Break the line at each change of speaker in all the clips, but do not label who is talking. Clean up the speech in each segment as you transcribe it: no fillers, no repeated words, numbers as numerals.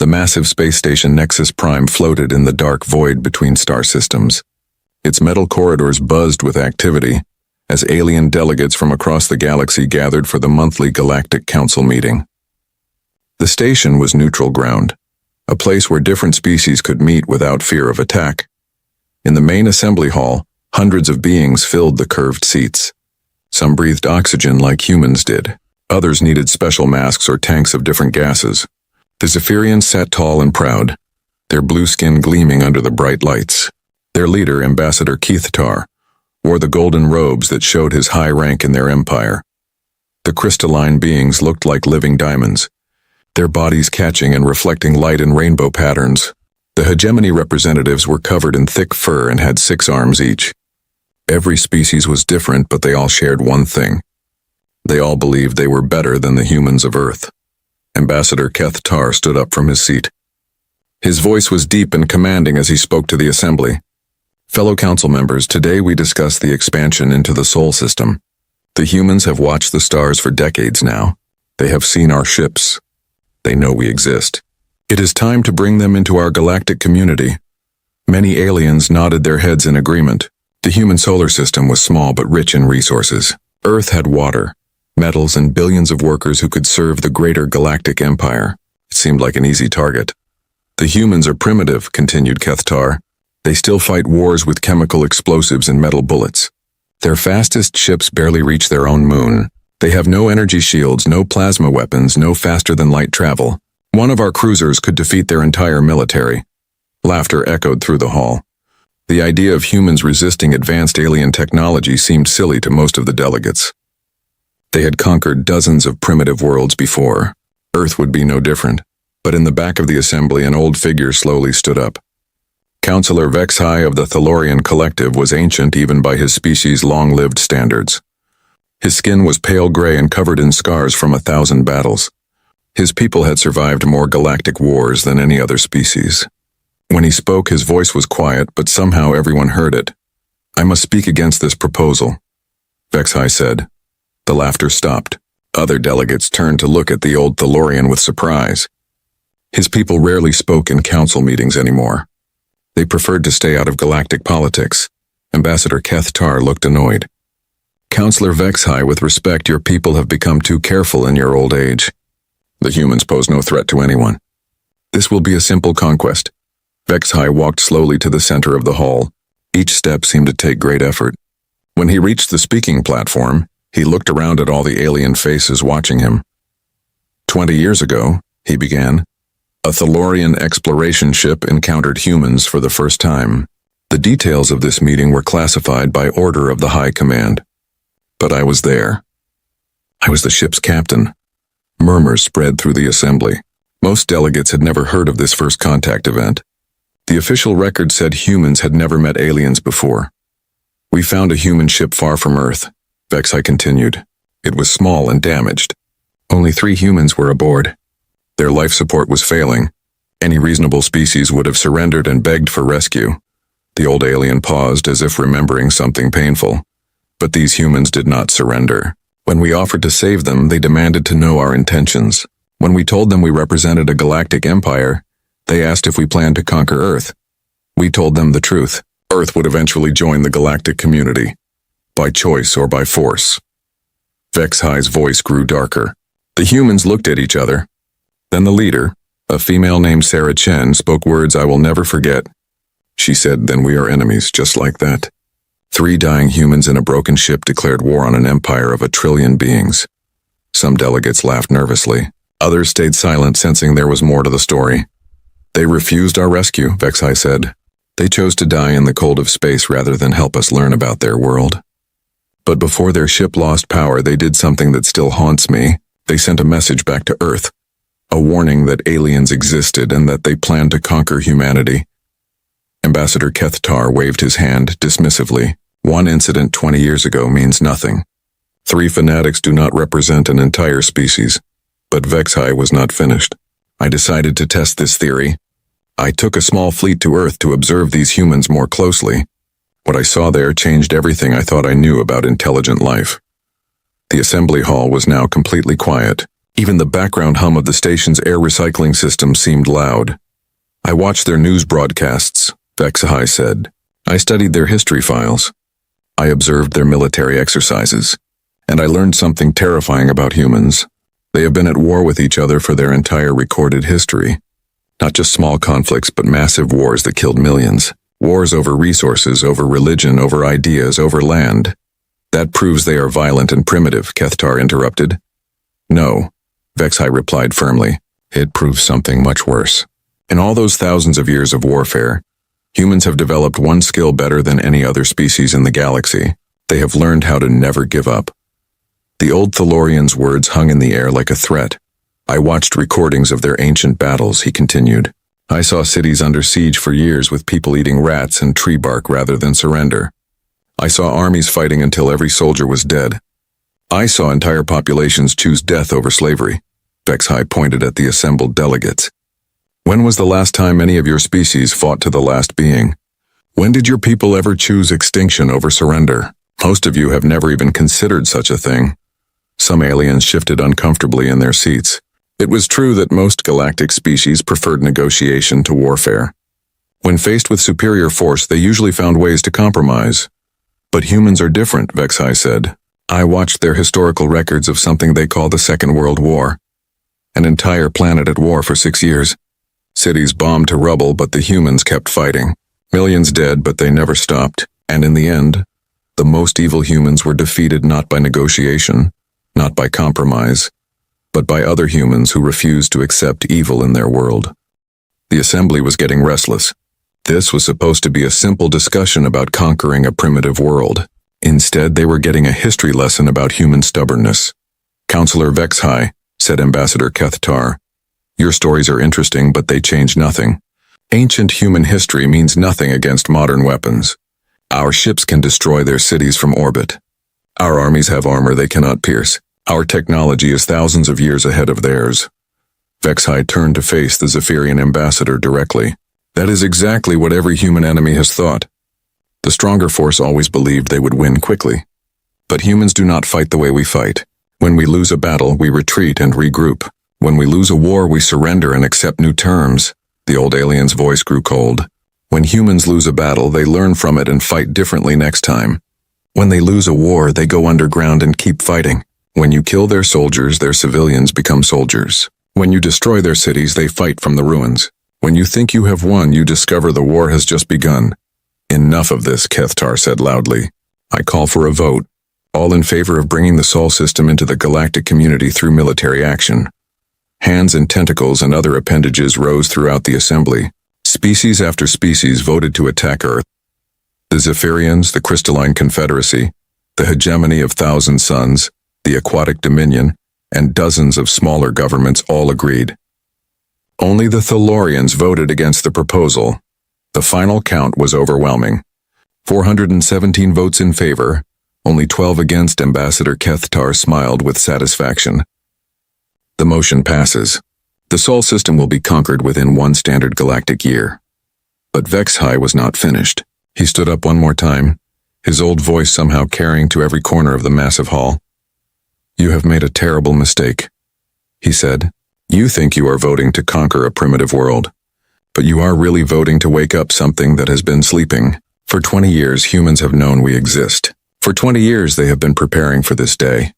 The massive space station Nexus Prime floated in the dark void between star systems. Its metal corridors buzzed with activity as alien delegates from across the galaxy gathered for the monthly Galactic Council meeting. The station was neutral ground, a place where different species could meet without fear of attack. In the main assembly hall, hundreds of beings filled the curved seats. Some breathed oxygen like humans did. Others needed special masks or tanks of different gases. The Zephyrians sat tall and proud, their blue skin gleaming under the bright lights. Their leader, Ambassador Keithtar, wore the golden robes that showed his high rank in their empire. The crystalline beings looked like living diamonds, their bodies catching and reflecting light in rainbow patterns. The hegemony representatives were covered in thick fur and had 6 arms each. Every species was different, but they all shared one thing. They all believed they were better than the humans of Earth. Ambassador Keithtar stood up from his seat. His voice was deep and commanding as he spoke to the assembly. Fellow council members, today we discuss the expansion into the Sol system. The humans have watched the stars for decades now. They have seen our ships. They know we exist. It is time to bring them into our galactic community. Many aliens nodded their heads in agreement. The human solar system was small but rich in resources. Earth had water, metals, and billions of workers who could serve the greater galactic empire. It seemed like an easy target. The humans are primitive, continued Keithtar. They still fight wars with chemical explosives and metal bullets. Their fastest ships barely reach their own moon. They have no energy shields, no plasma weapons, no faster-than-light travel. One of our cruisers could defeat their entire military. Laughter echoed through the hall. The idea of humans resisting advanced alien technology seemed silly to most of the delegates. They had conquered dozens of primitive worlds before. Earth would be no different. But in the back of the assembly, an old figure slowly stood up. Councillor Vexhai of the Thalorian Collective was ancient even by his species' long-lived standards. His skin was pale gray and covered in scars from 1,000 battles. His people had survived more galactic wars than any other species. When he spoke, his voice was quiet, but somehow everyone heard it. I must speak against this proposal, Vexhai said. The laughter stopped. Other delegates turned to look at the old Thalorian with surprise. His people rarely spoke in council meetings anymore. They preferred to stay out of galactic politics. Ambassador Keithtar looked annoyed. Councillor Vexhai, with respect, your people have become too careful in your old age. The humans pose no threat to anyone. This will be a simple conquest. Vexhai walked slowly to the center of the hall. Each step seemed to take great effort. When he reached the speaking platform, he looked around at all the alien faces watching him. 20 years ago, he began, a Thalorian exploration ship encountered humans for the first time. The details of this meeting were classified by order of the High Command. But I was there. I was the ship's captain. Murmurs spread through the assembly. Most delegates had never heard of this first contact event. The official record said humans had never met aliens before. We found a human ship far from Earth, Vexhai continued. It was small and damaged. Only 3 humans were aboard. Their life support was failing. Any reasonable species would have surrendered and begged for rescue. The old alien paused as if remembering something painful. But these humans did not surrender. When we offered to save them, they demanded to know our intentions. When we told them we represented a galactic empire, they asked if we planned to conquer Earth. We told them the truth. Earth would eventually join the galactic community, by choice or by force. Vexhai's voice grew darker. The humans looked at each other. Then the leader, a female named Sarah Chen, spoke words I will never forget. She said, "Then we are enemies," just like that. 3 dying humans in a broken ship declared war on an empire of 1 trillion beings. Some delegates laughed nervously. Others stayed silent, sensing there was more to the story. They refused our rescue, Vexhai said. They chose to die in the cold of space rather than help us learn about their world. But before their ship lost power, they did something that still haunts me. They sent a message back to Earth. A warning that aliens existed and that they planned to conquer humanity. Ambassador Keithtar waved his hand dismissively. One incident 20 years ago means nothing. 3 fanatics do not represent an entire species. But Vexhai was not finished. I decided to test this theory. I took a small fleet to Earth to observe these humans more closely. What I saw there changed everything I thought I knew about intelligent life. The assembly hall was now completely quiet. Even the background hum of the station's air recycling system seemed loud. I watched their news broadcasts, HFY said. I studied their history files. I observed their military exercises. And I learned something terrifying about humans. They have been at war with each other for their entire recorded history. Not just small conflicts, but massive wars that killed millions. Wars over resources, over religion, over ideas, over land. That proves they are violent and primitive, Kethtar interrupted. No, HFY replied firmly. It proves something much worse. In all those thousands of years of warfare, humans have developed one skill better than any other species in the galaxy. They have learned how to never give up. The old Thalorian's words hung in the air like a threat. I watched recordings of their ancient battles, he continued. I saw cities under siege for years with people eating rats and tree bark rather than surrender. I saw armies fighting until every soldier was dead. I saw entire populations choose death over slavery. HFY pointed at the assembled delegates. When was the last time any of your species fought to the last being? When did your people ever choose extinction over surrender? Most of you have never even considered such a thing. Some aliens shifted uncomfortably in their seats. It was true that most galactic species preferred negotiation to warfare. When faced with superior force, they usually found ways to compromise. But humans are different, HFY said. I watched their historical records of something they call the Second World War. An entire planet at war for 6 years. Cities bombed to rubble, but the humans kept fighting. Millions dead, but they never stopped. And in the end, the most evil humans were defeated not by negotiation, not by compromise, but by other humans who refused to accept evil in their world. The assembly was getting restless. This was supposed to be a simple discussion about conquering a primitive world. Instead, they were getting a history lesson about human stubbornness. Counselor HFY, said Ambassador Kethtar, your stories are interesting, but they change nothing. Ancient human history means nothing against modern weapons. Our ships can destroy their cities from orbit. Our armies have armor they cannot pierce. Our technology is thousands of years ahead of theirs. HFY turned to face the Zephyrian ambassador directly. That is exactly what every human enemy has thought. The stronger force always believed they would win quickly. But humans do not fight the way we fight. When we lose a battle, we retreat and regroup. When we lose a war, we surrender and accept new terms. The old alien's voice grew cold. When humans lose a battle, they learn from it and fight differently next time. When they lose a war, they go underground and keep fighting. When you kill their soldiers, their civilians become soldiers. When you destroy their cities, they fight from the ruins. When you think you have won, you discover the war has just begun. Enough of this, Kethtar said loudly. I call for a vote. All in favor of bringing the Sol system into the galactic community through military action. Hands and tentacles and other appendages rose throughout the assembly. Species after species voted to attack Earth. The Zephyrians, the Crystalline Confederacy, the hegemony of Thousand Suns, the Aquatic Dominion, and dozens of smaller governments all agreed. Only the Thalorians voted against the proposal. The final count was overwhelming. 417 votes in favor, only 12 against. Ambassador Kethtar smiled with satisfaction. The motion passes. The Sol system will be conquered within one standard galactic year. But HFY was not finished. He stood up one more time, his old voice somehow carrying to every corner of the massive hall. You have made a terrible mistake, he said. You think you are voting to conquer a primitive world, but you are really voting to wake up something that has been sleeping. For 20 years, humans have known we exist. For 20 years, they have been preparing for this day.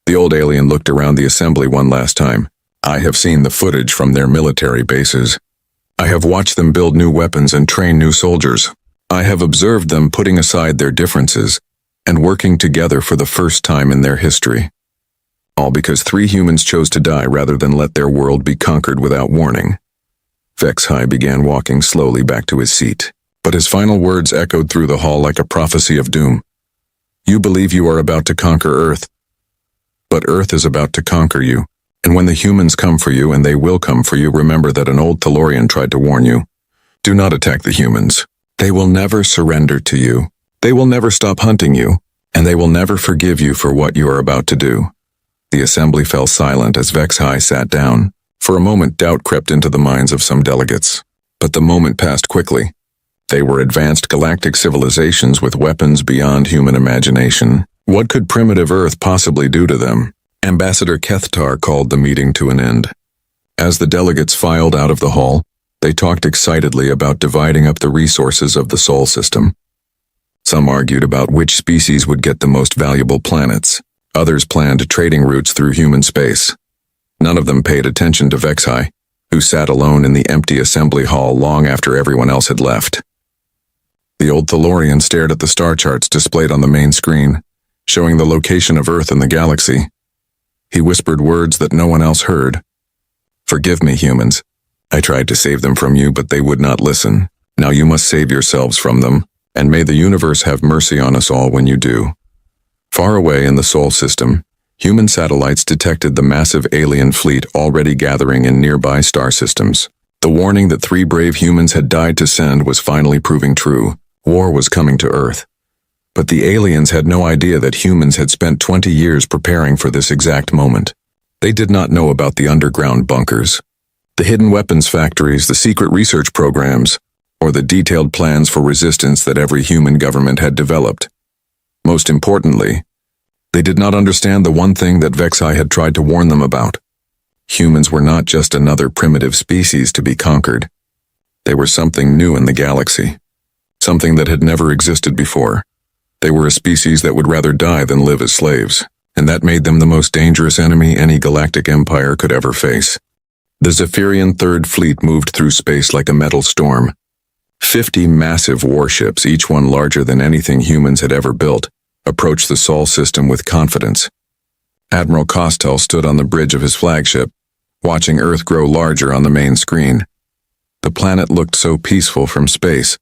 The old alien looked around the assembly one last time. I have seen the footage from their military bases. I have watched them build new weapons and train new soldiers. I have observed them putting aside their differences and working together for the first time in their history. All because 3 humans chose to die rather than let their world be conquered without warning. HFY began walking slowly back to his seat, but his final words echoed through the hall like a prophecy of doom. You believe you are about to conquer Earth, but Earth is about to conquer you. And when the humans come for you, and they will come for you, remember that an old Thalorian tried to warn you. Do not attack the humans. They will never surrender to you. They will never stop hunting you, and they will never forgive you for what you are about to do. The assembly fell silent as HFY sat down. For a moment, doubt crept into the minds of some delegates. But the moment passed quickly. They were advanced galactic civilizations with weapons beyond human imagination. What could primitive Earth possibly do to them? Ambassador Kethtar called the meeting to an end. As the delegates filed out of the hall, they talked excitedly about dividing up the resources of the Sol system. Some argued about which species would get the most valuable planets. Others planned trading routes through human space. None of them paid attention to Vexai, who sat alone in the empty assembly hall long after everyone else had left. The old Thalorian stared at the star charts displayed on the main screen, showing the location of Earth in the galaxy. He whispered words that no one else heard. "Forgive me, humans. I tried to save them from you, but they would not listen. Now you must save yourselves from them, and may the universe have mercy on us all when you do." Far away in the Sol system, human satellites detected the massive alien fleet already gathering in nearby star systems. The warning that 3 brave humans had died to send was finally proving true. War was coming to Earth. But the aliens had no idea that humans had spent 20 years preparing for this exact moment. They did not know about the underground bunkers, the hidden weapons factories, the secret research programs, or the detailed plans for resistance that every human government had developed. Most importantly, they did not understand the one thing that Vexai had tried to warn them about. Humans were not just another primitive species to be conquered. They were something new in the galaxy, something that had never existed before. They were a species that would rather die than live as slaves, and that made them the most dangerous enemy any galactic empire could ever face. The Zephyrian Third Fleet moved through space like a metal storm. 50 massive warships, each one larger than anything humans had ever built, approached the Sol system with confidence. Admiral Costel stood on the bridge of his flagship, watching Earth grow larger on the main screen. The planet looked so peaceful from space.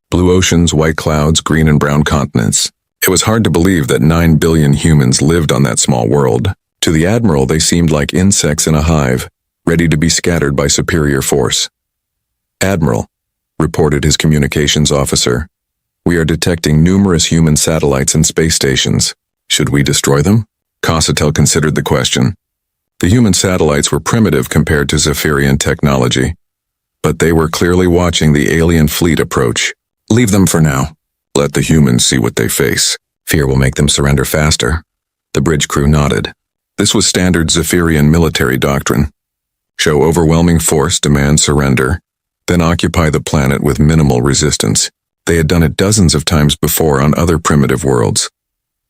Blue oceans, white clouds, green and brown continents. It was hard to believe that 9 billion humans lived on that small world. To the Admiral, they seemed like insects in a hive, ready to be scattered by superior force. "Admiral," reported his communications officer, "we are detecting numerous human satellites and space stations. Should we destroy them?" Costel considered the question. The human satellites were primitive compared to Zephyrian technology, but they were clearly watching the alien fleet approach. "Leave them for now. Let the humans see what they face. Fear will make them surrender faster." The bridge crew nodded. This was standard Zephyrian military doctrine. Show overwhelming force, demand surrender, then occupy the planet with minimal resistance. They had done it dozens of times before on other primitive worlds.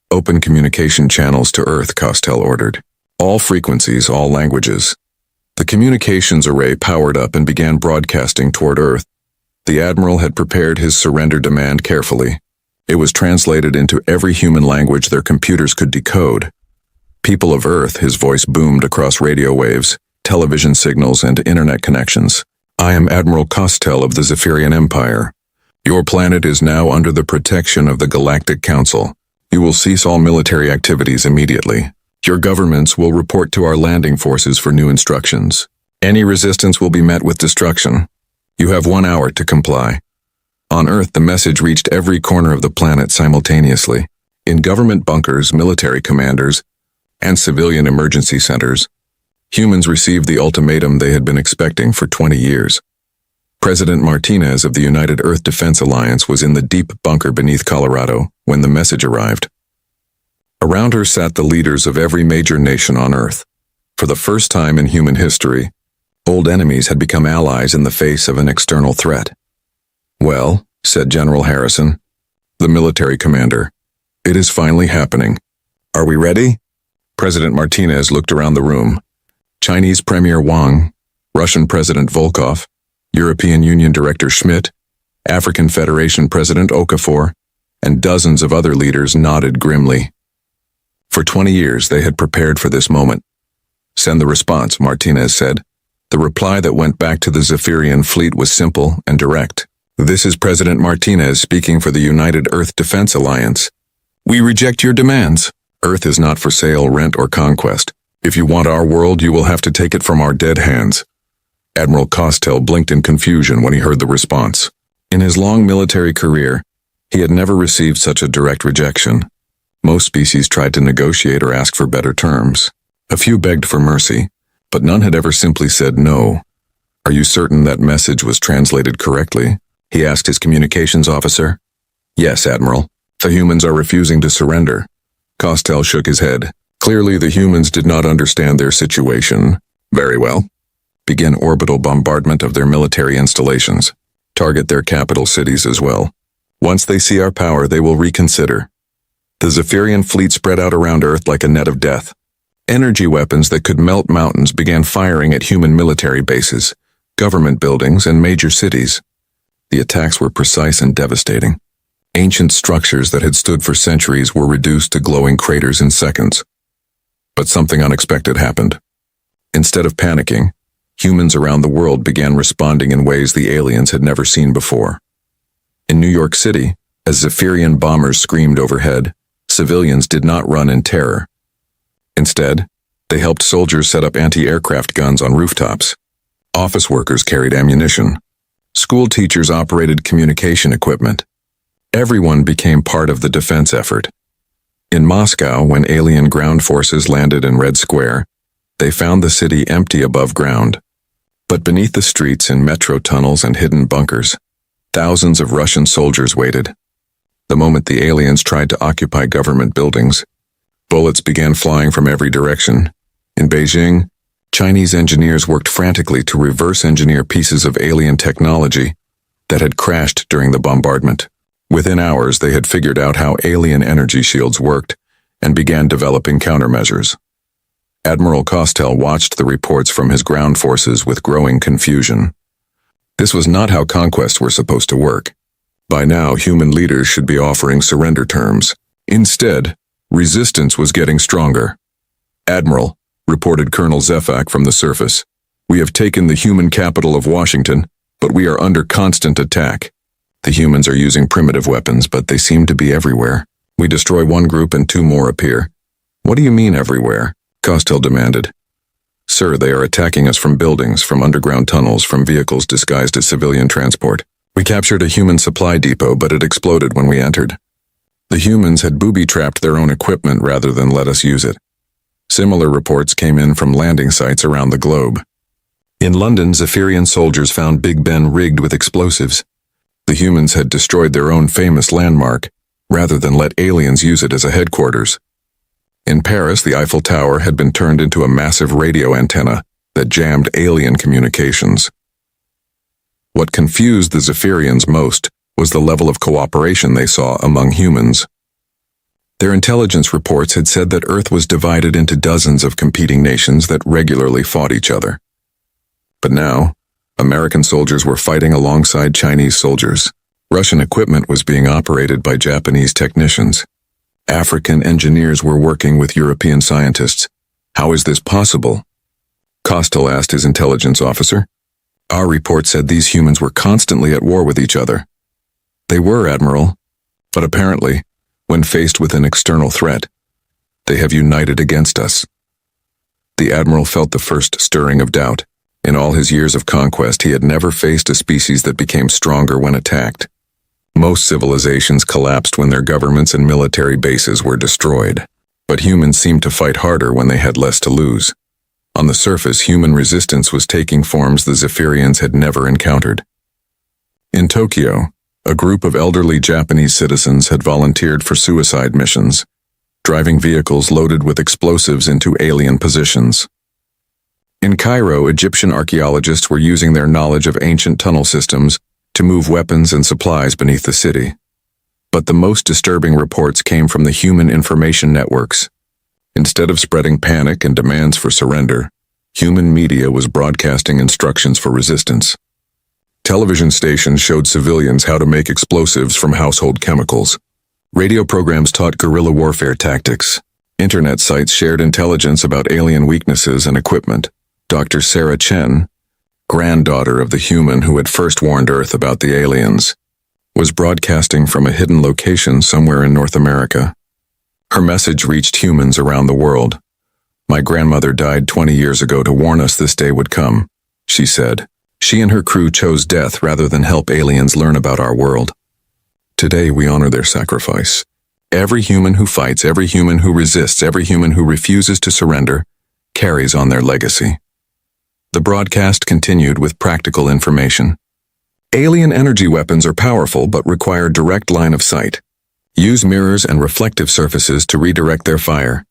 "Open communication channels to Earth," Costel ordered. "All frequencies, all languages." The communications array powered up and began broadcasting toward Earth. The Admiral had prepared his surrender demand carefully. It was translated into every human language their computers could decode. "People of Earth," his voice boomed across radio waves, television signals, and internet connections. "I am Admiral Costel of the Zephyrian Empire. Your planet is now under the protection of the Galactic Council. You will cease all military activities immediately. Your governments will report to our landing forces for new instructions. Any resistance will be met with destruction. You have 1 hour to comply." On Earth, the message reached every corner of the planet simultaneously. In government bunkers, military commanders, and civilian emergency centers, humans received the ultimatum they had been expecting for 20 years. President Martinez of the United Earth Defense Alliance was in the deep bunker beneath Colorado when the message arrived. Around her sat the leaders of every major nation on Earth. For the first time in human history, old enemies had become allies in the face of an external threat. "Well," said General Harrison, the military commander, "it is finally happening. Are we ready?" President Martinez looked around the room. Chinese Premier Wang, Russian President Volkov, European Union Director Schmidt, African Federation President Okafor, and dozens of other leaders nodded grimly. For 20 years they had prepared for this moment. "Send the response," Martinez said. The reply that went back to the Zephyrian fleet was simple and direct. "This is President Martinez speaking for the United Earth Defense Alliance. We reject your demands. Earth is not for sale, rent, or conquest. If you want our world, you will have to take it from our dead hands." Admiral Costel blinked in confusion when he heard the response. In his long military career, he had never received such a direct rejection. Most species tried to negotiate or ask for better terms. A few begged for mercy, but none had ever simply said no. "Are you certain that message was translated correctly?" he asked his communications officer. "Yes, Admiral. The humans are refusing to surrender." Costel shook his head. Clearly, the humans did not understand their situation very well. Begin orbital bombardment of their military installations. Target their capital cities as well. Once they see our power, they will reconsider. The Zephyrian fleet spread out around Earth like a net of death. Energy weapons that could melt mountains began firing at human military bases, government buildings, and major cities. The attacks were precise and devastating. Ancient structures that had stood for centuries were reduced to glowing craters in seconds. But something unexpected happened. Instead of panicking, humans around the world began responding in ways the aliens had never seen before. In New York City, as Zephyrian bombers screamed overhead, civilians did not run in terror. Instead, they helped soldiers set up anti-aircraft guns on rooftops. Office workers carried ammunition. School teachers operated communication equipment. Everyone became part of the defense effort. In Moscow, when alien ground forces landed in Red Square, they found the city empty above ground. But beneath the streets, in metro tunnels and hidden bunkers, thousands of Russian soldiers waited. The moment the aliens tried to occupy government buildings, bullets began flying from every direction. In Beijing, Chinese engineers worked frantically to reverse engineer pieces of alien technology that had crashed during the bombardment. Within hours, they had figured out how alien energy shields worked and began developing countermeasures. Admiral Costel watched the reports from his ground forces with growing confusion. This was not how conquests were supposed to work. By now, human leaders should be offering surrender terms. Instead, resistance was getting stronger. "Admiral," reported Colonel Zefak from the surface, "we have taken the human capital of Washington, but we are under constant attack. The humans are using primitive weapons, but they seem to be everywhere. We destroy one group and two more appear." "What do you mean everywhere?" Costel demanded. "Sir, they are attacking us from buildings, from underground tunnels, from vehicles disguised as civilian transport. We captured a human supply depot, but it exploded when we entered. The humans had booby-trapped their own equipment rather than let us use it." Similar reports came in from landing sites around the globe. In London, Zephyrian soldiers found Big Ben rigged with explosives. The humans had destroyed their own famous landmark, rather than let aliens use it as a headquarters. In Paris, the Eiffel Tower had been turned into a massive radio antenna that jammed alien communications. What confused the Zephyrians most was the level of cooperation they saw among humans. Their intelligence reports had said that Earth was divided into dozens of competing nations that regularly fought each other. But now, American soldiers were fighting alongside Chinese soldiers. Russian equipment was being operated by Japanese technicians. African engineers were working with European scientists. "How is this possible?" Costel asked his intelligence officer. "Our report said these humans were constantly at war with each other." "They were, Admiral, but apparently, when faced with an external threat, they have united against us." The Admiral felt the first stirring of doubt. In all his years of conquest, he had never faced a species that became stronger when attacked. Most civilizations collapsed when their governments and military bases were destroyed, but humans seemed to fight harder when they had less to lose. On the surface, human resistance was taking forms the Zephyrians had never encountered. In Tokyo, a group of elderly Japanese citizens had volunteered for suicide missions, driving vehicles loaded with explosives into alien positions. In Cairo, Egyptian archaeologists were using their knowledge of ancient tunnel systems to move weapons and supplies beneath the city. But the most disturbing reports came from the human information networks. Instead of spreading panic and demands for surrender, human media was broadcasting instructions for resistance. Television stations showed civilians how to make explosives from household chemicals. Radio programs taught guerrilla warfare tactics. Internet sites shared intelligence about alien weaknesses and equipment. Dr. Sarah Chen, granddaughter of the human who had first warned Earth about the aliens, was broadcasting from a hidden location somewhere in North America. Her message reached humans around the world. "My grandmother died 20 years ago to warn us this day would come," she said. "She and her crew chose death rather than help aliens learn about our world. Today we honor their sacrifice. Every human who fights, every human who resists, every human who refuses to surrender, carries on their legacy." The broadcast continued with practical information. "Alien energy weapons are powerful but require direct line of sight. Use mirrors and reflective surfaces to redirect their fire.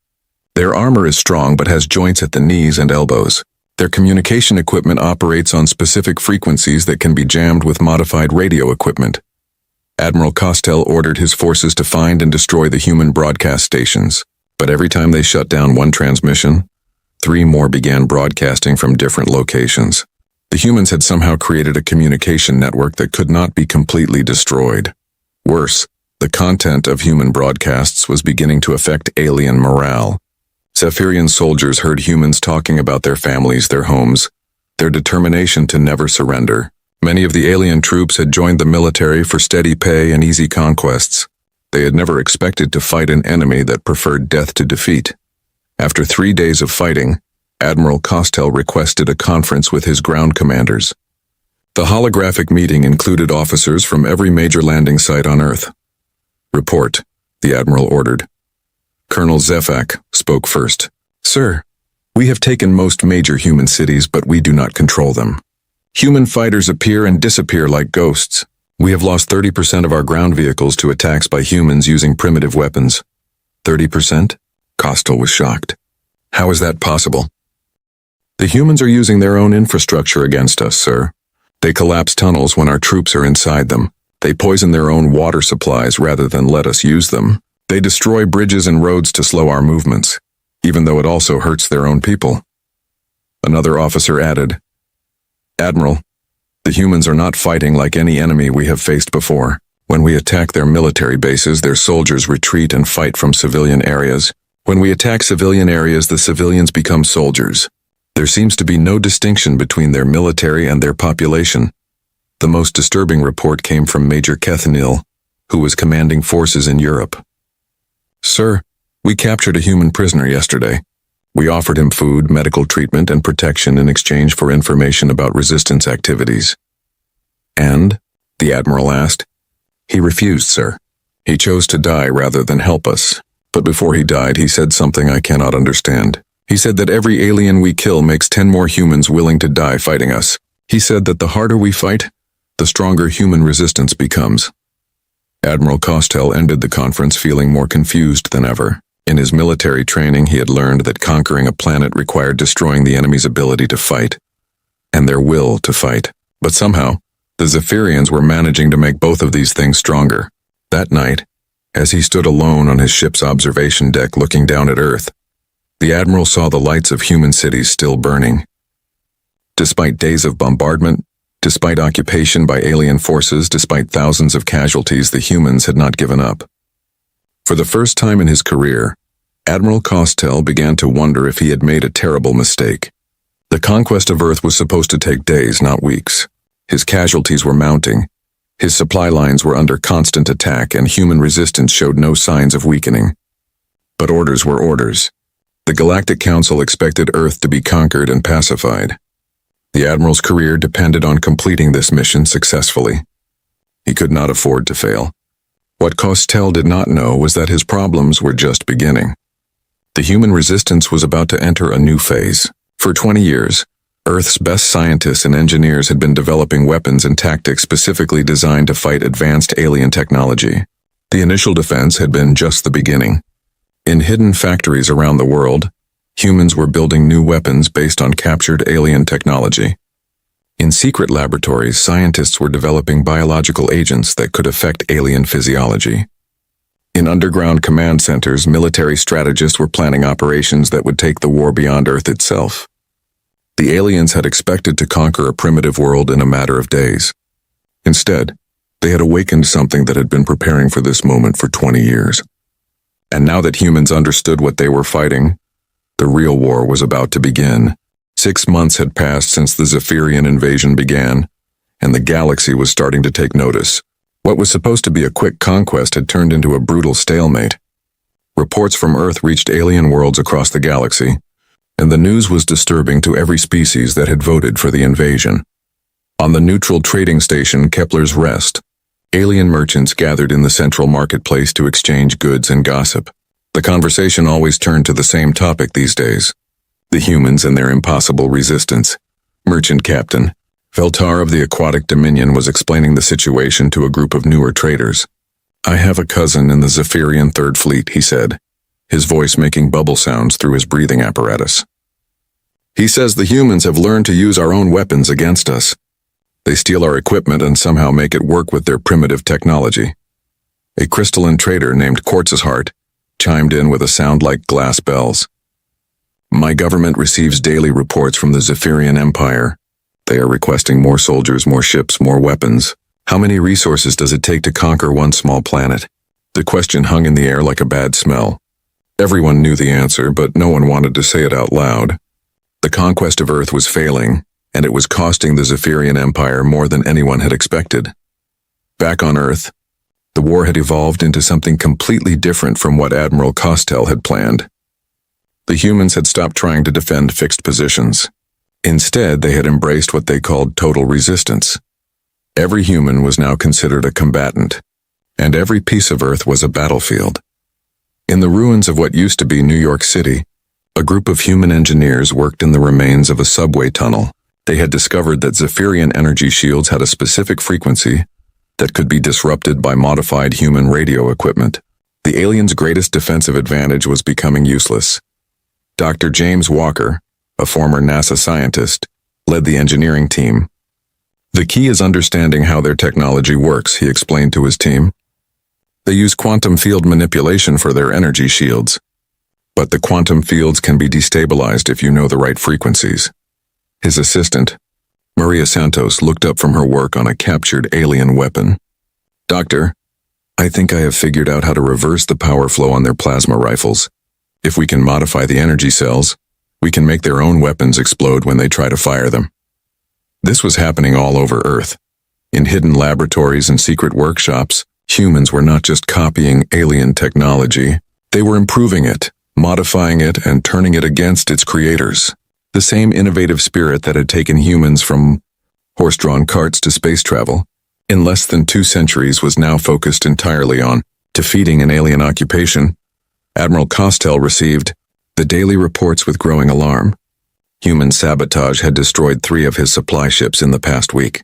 Their armor is strong but has joints at the knees and elbows. Their communication equipment operates on specific frequencies that can be jammed with modified radio equipment. Admiral Costell ordered his forces to find and destroy the human broadcast stations. But every time they shut down one transmission, 3 more began broadcasting from different locations. The humans had somehow created a communication network that could not be completely destroyed. Worse, the content of human broadcasts was beginning to affect alien morale. Zephyrian soldiers heard humans talking about their families, their homes, their determination to never surrender. Many of the alien troops had joined the military for steady pay and easy conquests. They had never expected to fight an enemy that preferred death to defeat. After 3 days of fighting, Admiral Costell requested a conference with his ground commanders. The holographic meeting included officers from every major landing site on Earth. "Report," the Admiral ordered. Colonel Zefak spoke first. "Sir, we have taken most major human cities, but we do not control them. Human fighters appear and disappear like ghosts. We have lost 30% of our ground vehicles to attacks by humans using primitive weapons." 30%? Costell was shocked. "How is that possible?" "The humans are using their own infrastructure against us, sir. They collapse tunnels when our troops are inside them. They poison their own water supplies rather than let us use them. They destroy bridges and roads to slow our movements, even though it also hurts their own people." Another officer added, "Admiral, the humans are not fighting like any enemy we have faced before. When we attack their military bases, their soldiers retreat and fight from civilian areas. When we attack civilian areas, the civilians become soldiers. There seems to be no distinction between their military and their population." The most disturbing report came from Major Kethenil, who was commanding forces in Europe. "Sir, we captured a human prisoner yesterday. We offered him food, medical treatment, and protection in exchange for information about resistance activities." "And?" the Admiral asked. "He refused, sir. He chose to die rather than help us. But before he died, he said something I cannot understand. He said that every alien we kill makes 10 more humans willing to die fighting us. He said that the harder we fight, the stronger human resistance becomes." Admiral Costell ended the conference feeling more confused than ever. In his military training, he had learned that conquering a planet required destroying the enemy's ability to fight, and their will to fight. But somehow, the Zephyrians were managing to make both of these things stronger. That night, as he stood alone on his ship's observation deck looking down at Earth, the Admiral saw the lights of human cities still burning. Despite days of bombardment, despite occupation by alien forces, despite thousands of casualties, the humans had not given up. For the first time in his career, Admiral Costell began to wonder if he had made a terrible mistake. The conquest of Earth was supposed to take days, not weeks. His casualties were mounting. His supply lines were under constant attack, and human resistance showed no signs of weakening. But orders were orders. The Galactic Council expected Earth to be conquered and pacified. The Admiral's career depended on completing this mission successfully. He could not afford to fail. What Costell did not know was that his problems were just beginning. The human resistance was about to enter a new phase. For 20 years, Earth's best scientists and engineers had been developing weapons and tactics specifically designed to fight advanced alien technology. The initial defense had been just the beginning. In hidden factories around the world, humans were building new weapons based on captured alien technology. In secret laboratories, scientists were developing biological agents that could affect alien physiology. In underground command centers, military strategists were planning operations that would take the war beyond Earth itself. The aliens had expected to conquer a primitive world in a matter of days. Instead, they had awakened something that had been preparing for this moment for 20 years. And now that humans understood what they were fighting, the real war was about to begin. 6 months had passed since the Zephyrian invasion began, and the galaxy was starting to take notice. What was supposed to be a quick conquest had turned into a brutal stalemate. Reports from Earth reached alien worlds across the galaxy, and the news was disturbing to every species that had voted for the invasion. On the neutral trading station Kepler's Rest, alien merchants gathered in the central marketplace to exchange goods and gossip. The conversation always turned to the same topic these days: the humans and their impossible resistance. Merchant Captain Veltar of the Aquatic Dominion was explaining the situation to a group of newer traders. "I have a cousin in the Zephyrian Third Fleet," he said. his voice making bubble sounds through his breathing apparatus. He says the humans have learned to use our own weapons against us. They steal our equipment and somehow make it work with their primitive technology. A crystalline trader named Quartz's Heart chimed in with a sound like glass bells. My government receives daily reports from the Zephyrian Empire. They are requesting more soldiers, more ships, more weapons. How many resources does it take to conquer one small planet? The question hung in the air like a bad smell. Everyone knew the answer, but no one wanted to say it out loud. The conquest of Earth was failing, and it was costing the Zephyrian Empire more than anyone had expected. Back on Earth, the war had evolved into something completely different from what Admiral Costel had planned. The humans had stopped trying to defend fixed positions. Instead, they had embraced what they called total resistance. Every human was now considered a combatant, and every piece of Earth was a battlefield. In the ruins of what used to be New York City, a group of human engineers worked in the remains of a subway tunnel. They had discovered that Zephyrian energy shields had a specific frequency that could be disrupted by modified human radio equipment. The aliens' greatest defensive advantage was becoming useless. Dr. James Walker, a former NASA scientist, led the engineering team. The key is understanding how their technology works, he explained to his team. They use quantum field manipulation for their energy shields, but the quantum fields can be destabilized if you know the right frequencies. His assistant, Maria Santos, looked up from her work on a captured alien weapon. Doctor, I think I have figured out how to reverse the power flow on their plasma rifles. If we can modify the energy cells, we can make their own weapons explode when they try to fire them. This was happening all over Earth. In hidden laboratories and secret workshops, humans were not just copying alien technology, they were improving it, modifying it, and turning it against its creators. The same innovative spirit that had taken humans from horse-drawn carts to space travel, in less than 2 centuries was now focused entirely on defeating an alien occupation. Admiral Costel received the daily reports with growing alarm. Human sabotage had destroyed 3 of his supply ships in the past week.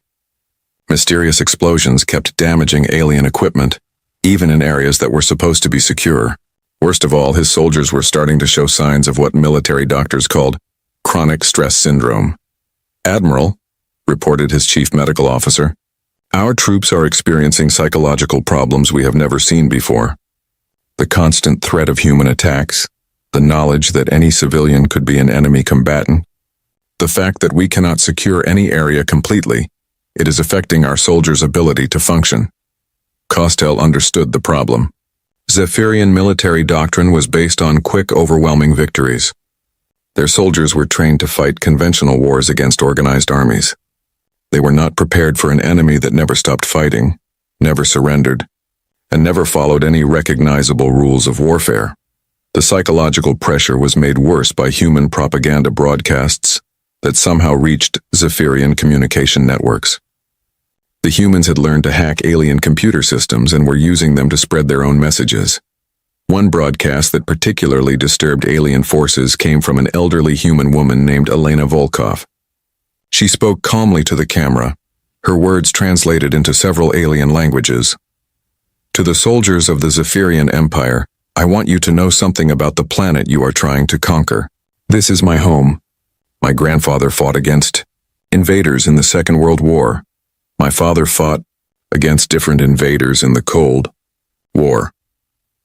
Mysterious explosions kept damaging alien equipment, even in areas that were supposed to be secure. Worst of all, his soldiers were starting to show signs of what military doctors called chronic stress syndrome. Admiral, reported his chief medical officer, our troops are experiencing psychological problems we have never seen before. The constant threat of human attacks, the knowledge that any civilian could be an enemy combatant, the fact that we cannot secure any area completely, it is affecting our soldiers' ability to function. Costel understood the problem. Zephyrian military doctrine was based on quick, overwhelming victories. Their soldiers were trained to fight conventional wars against organized armies. They were not prepared for an enemy that never stopped fighting, never surrendered, and never followed any recognizable rules of warfare. The psychological pressure was made worse by human propaganda broadcasts that somehow reached Zephyrian communication networks. The humans had learned to hack alien computer systems and were using them to spread their own messages. One broadcast that particularly disturbed alien forces came from an elderly human woman named Elena Volkov. She spoke calmly to the camera, her words translated into several alien languages. To the soldiers of the Zephyrian Empire, I want you to know something about the planet you are trying to conquer. This is my home. My grandfather fought against invaders in the Second World War. My father fought against different invaders in the Cold War.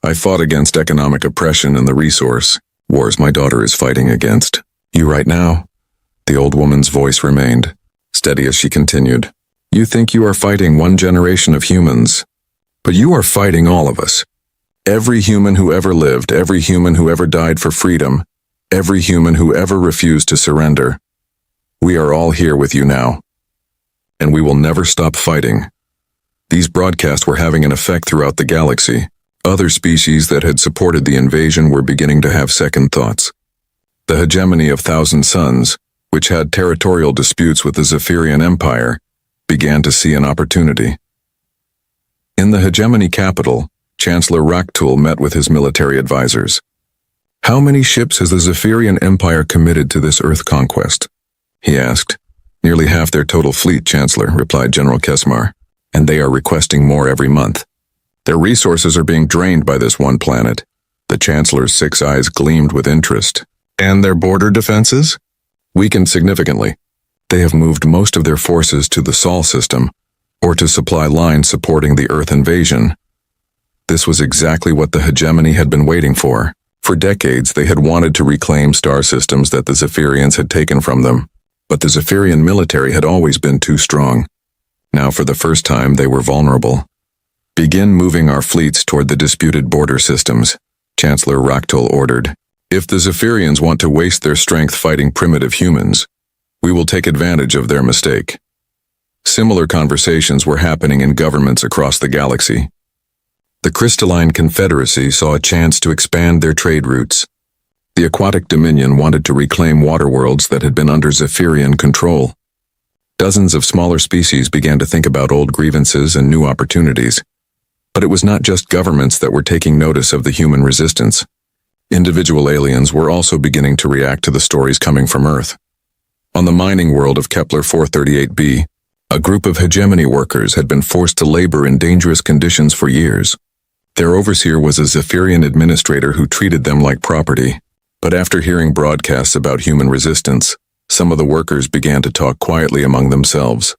I fought against economic oppression and the resource wars my daughter is fighting against. You right now? The old woman's voice remained steady as she continued. You think you are fighting one generation of humans, but you are fighting all of us. Every human who ever lived, every human who ever died for freedom, every human who ever refused to surrender. We are all here with you now, and we will never stop fighting. These broadcasts were having an effect throughout the galaxy. Other species that had supported the invasion were beginning to have second thoughts. The hegemony of Thousand Suns, which had territorial disputes with the Zephyrian Empire, began to see an opportunity. In the hegemony capital, Chancellor Raktul met with his military advisors. How many ships has the Zephyrian Empire committed to this Earth conquest? He asked. Nearly half their total fleet, Chancellor, replied General Kesmar, and they are requesting more every month. Their resources are being drained by this one planet. The Chancellor's 6 eyes gleamed with interest. And their border defenses? Weakened significantly. They have moved most of their forces to the Sol system, or to supply lines supporting the Earth invasion. This was exactly what the hegemony had been waiting for. For decades, they had wanted to reclaim star systems that the Zephyrians had taken from them, but the Zephyrian military had always been too strong. Now, for the first time, they were vulnerable. Begin moving our fleets toward the disputed border systems, Chancellor Raktul ordered. If the Zephyrians want to waste their strength fighting primitive humans, we will take advantage of their mistake. Similar conversations were happening in governments across the galaxy. The Crystalline Confederacy saw a chance to expand their trade routes. The Aquatic Dominion wanted to reclaim waterworlds that had been under Zephyrian control. Dozens of smaller species began to think about old grievances and new opportunities. But it was not just governments that were taking notice of the human resistance. Individual aliens were also beginning to react to the stories coming from Earth. On the mining world of Kepler 438b, a group of hegemony workers had been forced to labor in dangerous conditions for years. Their overseer was a Zephyrian administrator who treated them like property. But after hearing broadcasts about human resistance, some of the workers began to talk quietly among themselves.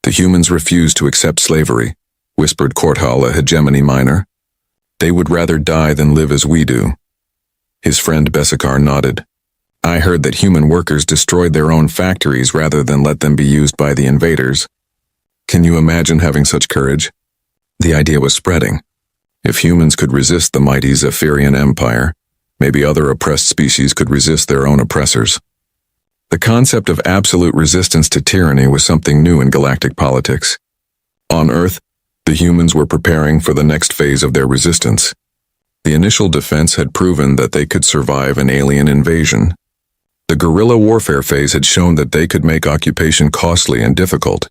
The humans refused to accept slavery, whispered Korthal, a hegemony miner. They would rather die than live as we do. His friend Bessikar nodded. I heard that human workers destroyed their own factories rather than let them be used by the invaders. Can you imagine having such courage? The idea was spreading. If humans could resist the mighty Zephyrian Empire, maybe other oppressed species could resist their own oppressors. The concept of absolute resistance to tyranny was something new in galactic politics. On Earth, the humans were preparing for the next phase of their resistance. The initial defense had proven that they could survive an alien invasion. The guerrilla warfare phase had shown that they could make occupation costly and difficult.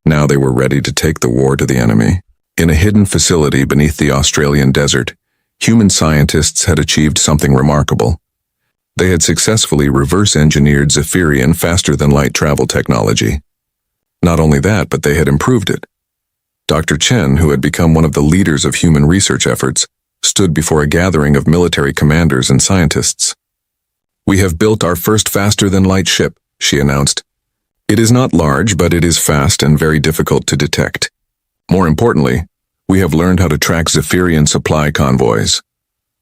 Now they were ready to take the war to the enemy. In a hidden facility beneath the Australian desert, human scientists had achieved something remarkable. They had successfully reverse-engineered Zephyrian faster-than-light travel technology. Not only that, but they had improved it. Dr. Chen, who had become one of the leaders of human research efforts, stood before a gathering of military commanders and scientists. We have built our first faster-than-light ship, she announced. It is not large, but it is fast and very difficult to detect. More importantly, we have learned how to track Zephyrian supply convoys.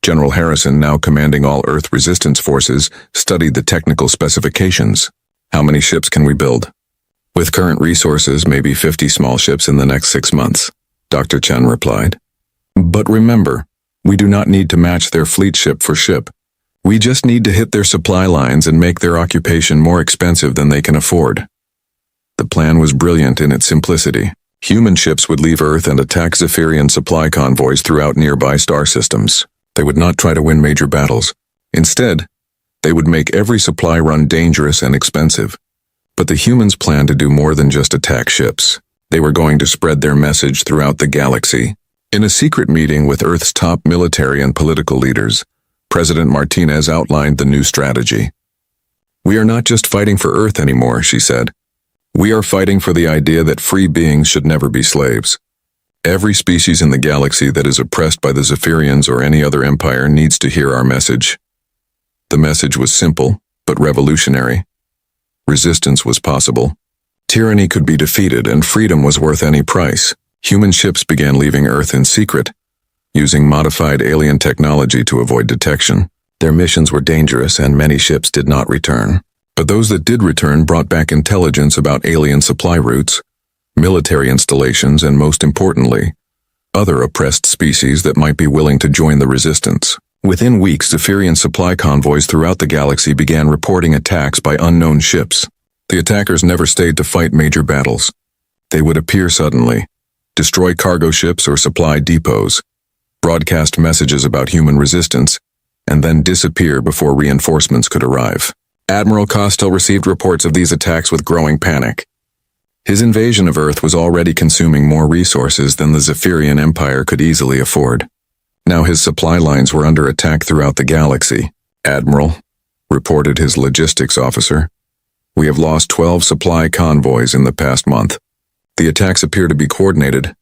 General Harrison, now commanding all Earth resistance forces, studied the technical specifications. How many ships can we build? With current resources, maybe 50 small ships in the next 6 months, Dr. Chen replied. But remember, we do not need to match their fleet ship for ship. We just need to hit their supply lines and make their occupation more expensive than they can afford. The plan was brilliant in its simplicity. Human ships would leave Earth and attack Zephyrian supply convoys throughout nearby star systems. They would not try to win major battles. Instead, they would make every supply run dangerous and expensive. But the humans planned to do more than just attack ships. They were going to spread their message throughout the galaxy. In a secret meeting with Earth's top military and political leaders, President Martinez outlined the new strategy. We are not just fighting for Earth anymore, she said. We are fighting for the idea that free beings should never be slaves. Every species in the galaxy that is oppressed by the Zephyrians or any other empire needs to hear our message. The message was simple, but revolutionary. Resistance was possible. Tyranny could be defeated and freedom was worth any price. Human ships began leaving Earth in secret, using modified alien technology to avoid detection. Their missions were dangerous and many ships did not return. But those that did return brought back intelligence about alien supply routes, military installations, and most importantly, other oppressed species that might be willing to join the resistance. Within weeks, Zephyrian supply convoys throughout the galaxy began reporting attacks by unknown ships. The attackers never stayed to fight major battles. They would appear suddenly, destroy cargo ships or supply depots, broadcast messages about human resistance, and then disappear before reinforcements could arrive. Admiral Costel received reports of these attacks with growing panic. His invasion of Earth was already consuming more resources than the Zephyrian Empire could easily afford. Now his supply lines were under attack throughout the galaxy. Admiral, reported his logistics officer, we have lost 12 supply convoys in the past month. The attacks appear to be coordinated,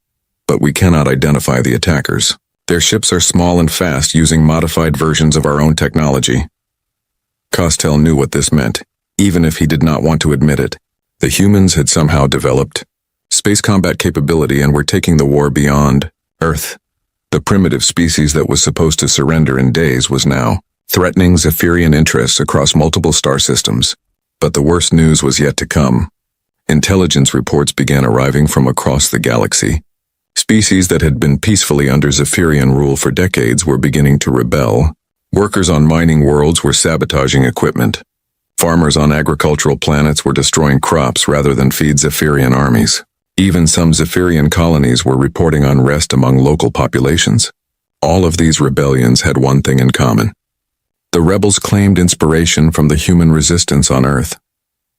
but we cannot identify the attackers. Their ships are small and fast, using modified versions of our own technology. Costel knew what this meant, even if he did not want to admit it. The humans had somehow developed space combat capability and were taking the war beyond Earth. The primitive species that was supposed to surrender in days was now threatening Zephyrian interests across multiple star systems. But the worst news was yet to come. Intelligence reports began arriving from across the galaxy. Species that had been peacefully under Zephyrian rule for decades were beginning to rebel. Workers on mining worlds were sabotaging equipment. Farmers on agricultural planets were destroying crops rather than feed Zephyrian armies. Even some Zephyrian colonies were reporting unrest among local populations. All of these rebellions had one thing in common. The rebels claimed inspiration from the human resistance on Earth.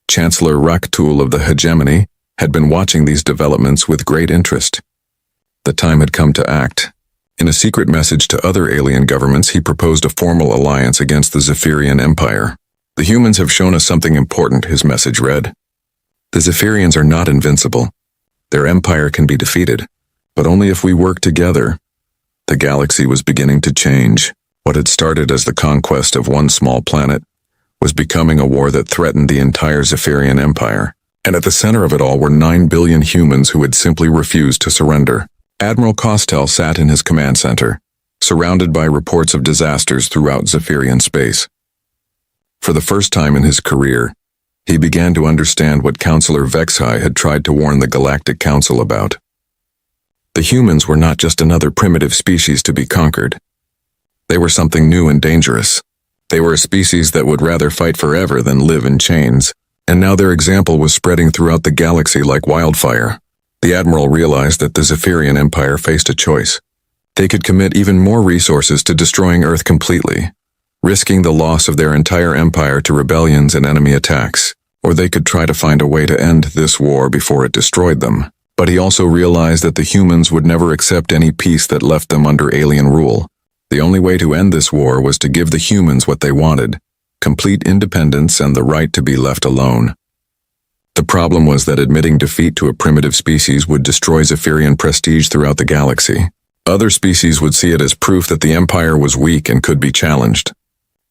Chancellor Raktul of the Hegemony had been watching these developments with great interest. The time had come to act. In a secret message to other alien governments, he proposed a formal alliance against the Zephyrian Empire. "The humans have shown us something important," his message read. "The Zephyrians are not invincible. Their empire can be defeated, but only if we work together." The galaxy was beginning to change. What had started as the conquest of one small planet was becoming a war that threatened the entire Zephyrian Empire. And at the center of it all were 9 billion humans who had simply refused to surrender. Admiral Costel sat in his command center, surrounded by reports of disasters throughout Zephyrian space. For the first time in his career, he began to understand what Counselor Vexhai had tried to warn the Galactic Council about. The humans were not just another primitive species to be conquered. They were something new and dangerous. They were a species that would rather fight forever than live in chains, and now their example was spreading throughout the galaxy like wildfire. The Admiral realized that the Zephyrian Empire faced a choice. They could commit even more resources to destroying Earth completely, risking the loss of their entire empire to rebellions and enemy attacks, or they could try to find a way to end this war before it destroyed them. But he also realized that the humans would never accept any peace that left them under alien rule. The only way to end this war was to give the humans what they wanted: complete independence and the right to be left alone. The problem was that admitting defeat to a primitive species would destroy Zephyrian prestige throughout the galaxy. Other species would see it as proof that the Empire was weak and could be challenged.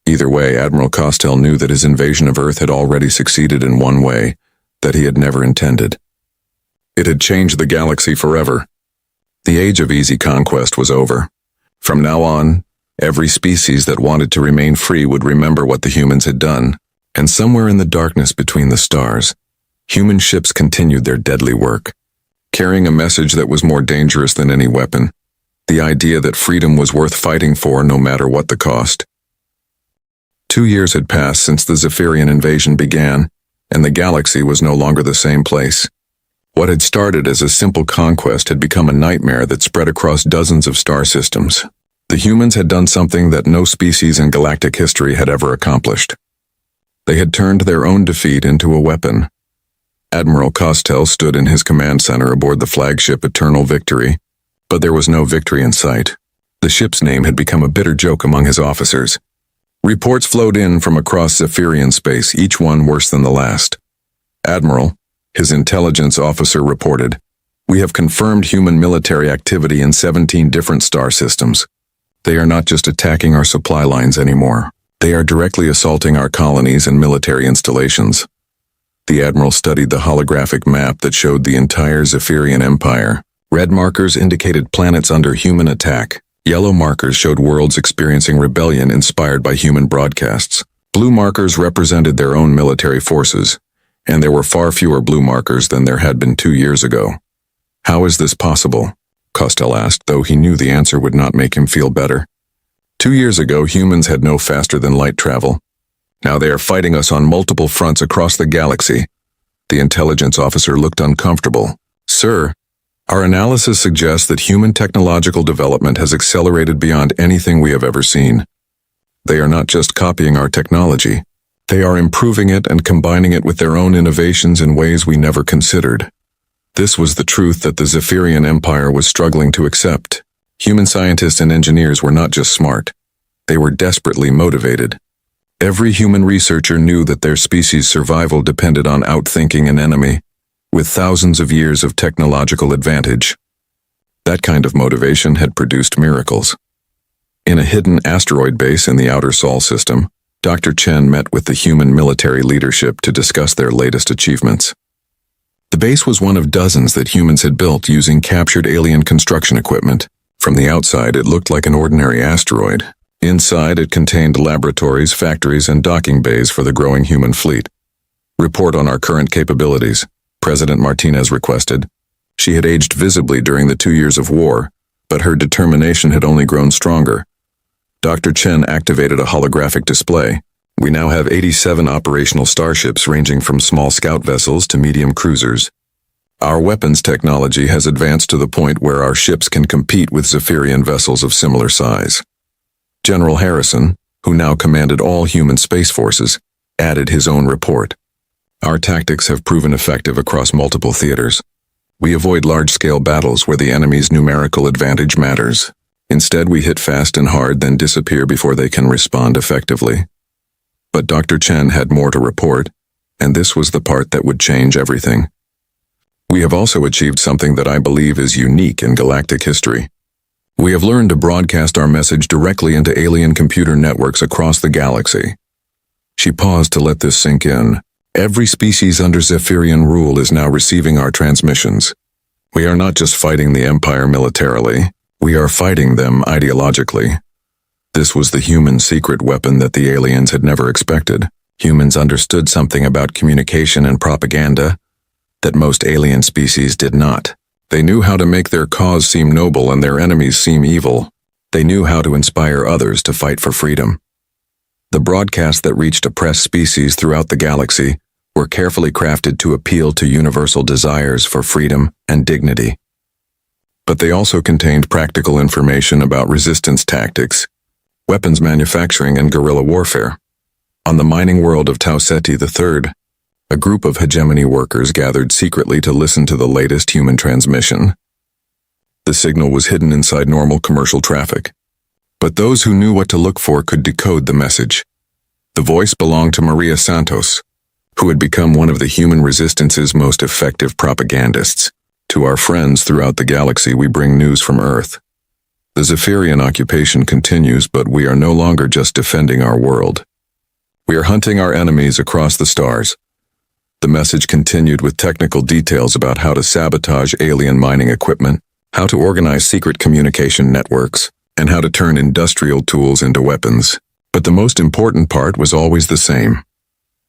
Either way, Admiral Costel knew that his invasion of Earth had already succeeded in one way that he had never intended. It had changed the galaxy forever. The age of easy conquest was over. From now on, every species that wanted to remain free would remember what the humans had done, and somewhere in the darkness between the stars, human ships continued their deadly work, carrying a message that was more dangerous than any weapon: the idea that freedom was worth fighting for no matter what the cost. 2 years had passed since the Zephyrian invasion began, and the galaxy was no longer the same place. What had started as a simple conquest had become a nightmare that spread across dozens of star systems. The humans had done something that no species in galactic history had ever accomplished. They had turned their own defeat into a weapon. Admiral Costel stood in his command center aboard the flagship Eternal Victory, but there was no victory in sight. The ship's name had become a bitter joke among his officers. Reports flowed in from across Zephyrian space, each one worse than the last. "Admiral," his intelligence officer reported, "we have confirmed human military activity in 17 different star systems. They are not just attacking our supply lines anymore. They are directly assaulting our colonies and military installations." The Admiral studied the holographic map that showed the entire Zephyrian Empire. Red markers indicated planets under human attack. Yellow markers showed worlds experiencing rebellion inspired by human broadcasts. Blue markers represented their own military forces, and there were far fewer blue markers than there had been 2 years ago. "How is this possible?" Costel asked, though he knew the answer would not make him feel better. 2 years ago, humans had no faster-than-light travel. Now they are fighting us on multiple fronts across the galaxy. The intelligence officer looked uncomfortable. "Sir, our analysis suggests that human technological development has accelerated beyond anything we have ever seen. They are not just copying our technology. They are improving it and combining it with their own innovations in ways we never considered." This was the truth that the Zephyrian Empire was struggling to accept. Human scientists and engineers were not just smart. They were desperately motivated. Every human researcher knew that their species' survival depended on outthinking an enemy, with thousands of years of technological advantage. That kind of motivation had produced miracles. In a hidden asteroid base in the outer Sol system, Dr. Chen met with the human military leadership to discuss their latest achievements. The base was one of dozens that humans had built using captured alien construction equipment. From the outside, it looked like an ordinary asteroid. Inside, it contained laboratories, factories, and docking bays for the growing human fleet. "Report on our current capabilities," President Martinez requested. She had aged visibly during the 2 years of war, but her determination had only grown stronger. Dr. Chen activated a holographic display. "We now have 87 operational starships ranging from small scout vessels to medium cruisers. Our weapons technology has advanced to the point where our ships can compete with Zephyrian vessels of similar size." General Harrison, who now commanded all human space forces, added his own report. "Our tactics have proven effective across multiple theaters. We avoid large-scale battles where the enemy's numerical advantage matters. Instead, we hit fast and hard, then disappear before they can respond effectively." But Dr. Chen had more to report, and this was the part that would change everything. "We have also achieved something that I believe is unique in galactic history. We have learned to broadcast our message directly into alien computer networks across the galaxy." She paused to let this sink in. "Every species under Zephyrian rule is now receiving our transmissions. We are not just fighting the Empire militarily, we are fighting them ideologically." This was the human secret weapon that the aliens had never expected. Humans understood something about communication and propaganda that most alien species did not. They knew how to make their cause seem noble and their enemies seem evil. They knew how to inspire others to fight for freedom. The broadcasts that reached oppressed species throughout the galaxy were carefully crafted to appeal to universal desires for freedom and dignity. But they also contained practical information about resistance tactics, weapons manufacturing, and guerrilla warfare. On the mining world of Tau Ceti III, a group of hegemony workers gathered secretly to listen to the latest human transmission. The signal was hidden inside normal commercial traffic, but those who knew what to look for could decode the message. The voice belonged to Maria Santos, who had become one of the human resistance's most effective propagandists. "To our friends throughout the galaxy, we bring news from Earth. The Zephyrian occupation continues, but we are no longer just defending our world. We are hunting our enemies across the stars." The message continued with technical details about how to sabotage alien mining equipment, how to organize secret communication networks, and how to turn industrial tools into weapons. But the most important part was always the same.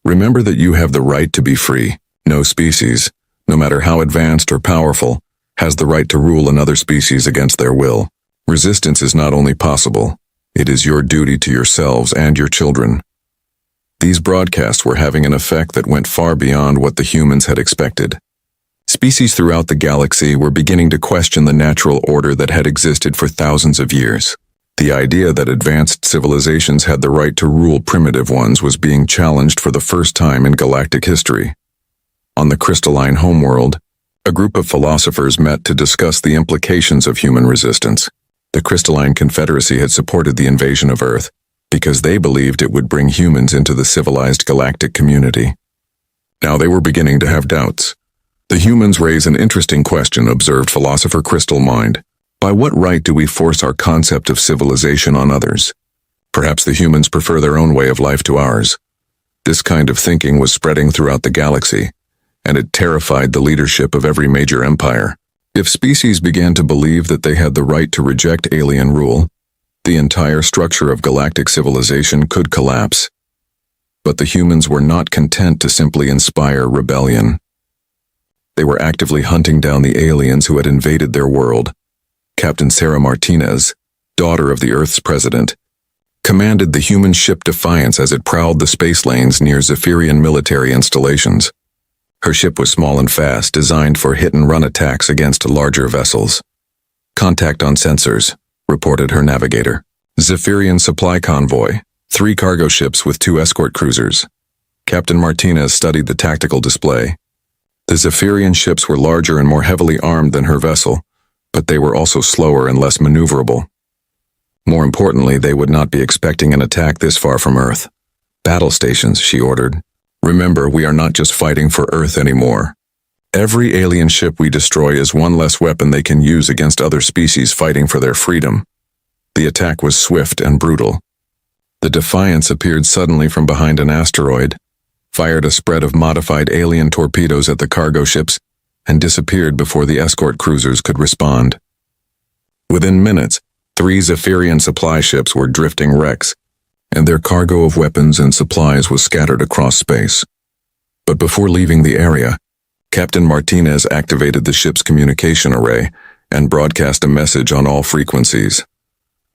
"Remember that you have the right to be free. No species, no matter how advanced or powerful, has the right to rule another species against their will. Resistance is not only possible, it is your duty to yourselves and your children." These broadcasts were having an effect that went far beyond what the humans had expected. Species throughout the galaxy were beginning to question the natural order that had existed for thousands of years. The idea that advanced civilizations had the right to rule primitive ones was being challenged for the first time in galactic history. On the crystalline homeworld, a group of philosophers met to discuss the implications of human resistance. The Crystalline Confederacy had supported the invasion of Earth because they believed it would bring humans into the civilized galactic community. Now they were beginning to have doubts. "The humans raise an interesting question," observed philosopher Crystal Mind. "By what right do we force our concept of civilization on others? Perhaps the humans prefer their own way of life to ours." This kind of thinking was spreading throughout the galaxy, and it terrified the leadership of every major empire. If species began to believe that they had the right to reject alien rule, the entire structure of galactic civilization could collapse. But the humans were not content to simply inspire rebellion. They were actively hunting down the aliens who had invaded their world. Captain Sarah Martinez, daughter of the Earth's president, commanded the human ship Defiance as it prowled the space lanes near Zephyrian military installations. Her ship was small and fast, designed for hit-and-run attacks against larger vessels. "Contact on sensors," reported her navigator. "Zephyrian supply convoy, 3 cargo ships with 2 escort cruisers." Captain Martinez studied the tactical display. The Zephyrian ships were larger and more heavily armed than her vessel, but they were also slower and less maneuverable. More importantly, they would not be expecting an attack this far from Earth. "Battle stations," she ordered. "Remember, we are not just fighting for Earth anymore. Every alien ship we destroy is one less weapon they can use against other species fighting for their freedom. The attack was swift and brutal. The Defiance appeared suddenly from behind an asteroid, fired a spread of modified alien torpedoes at the cargo ships, and disappeared before the escort cruisers could respond. Within minutes, 3 Zephyrian supply ships were drifting wrecks, and their cargo of weapons and supplies was scattered across space. But before leaving the area, Captain Martinez activated the ship's communication array and broadcast a message on all frequencies.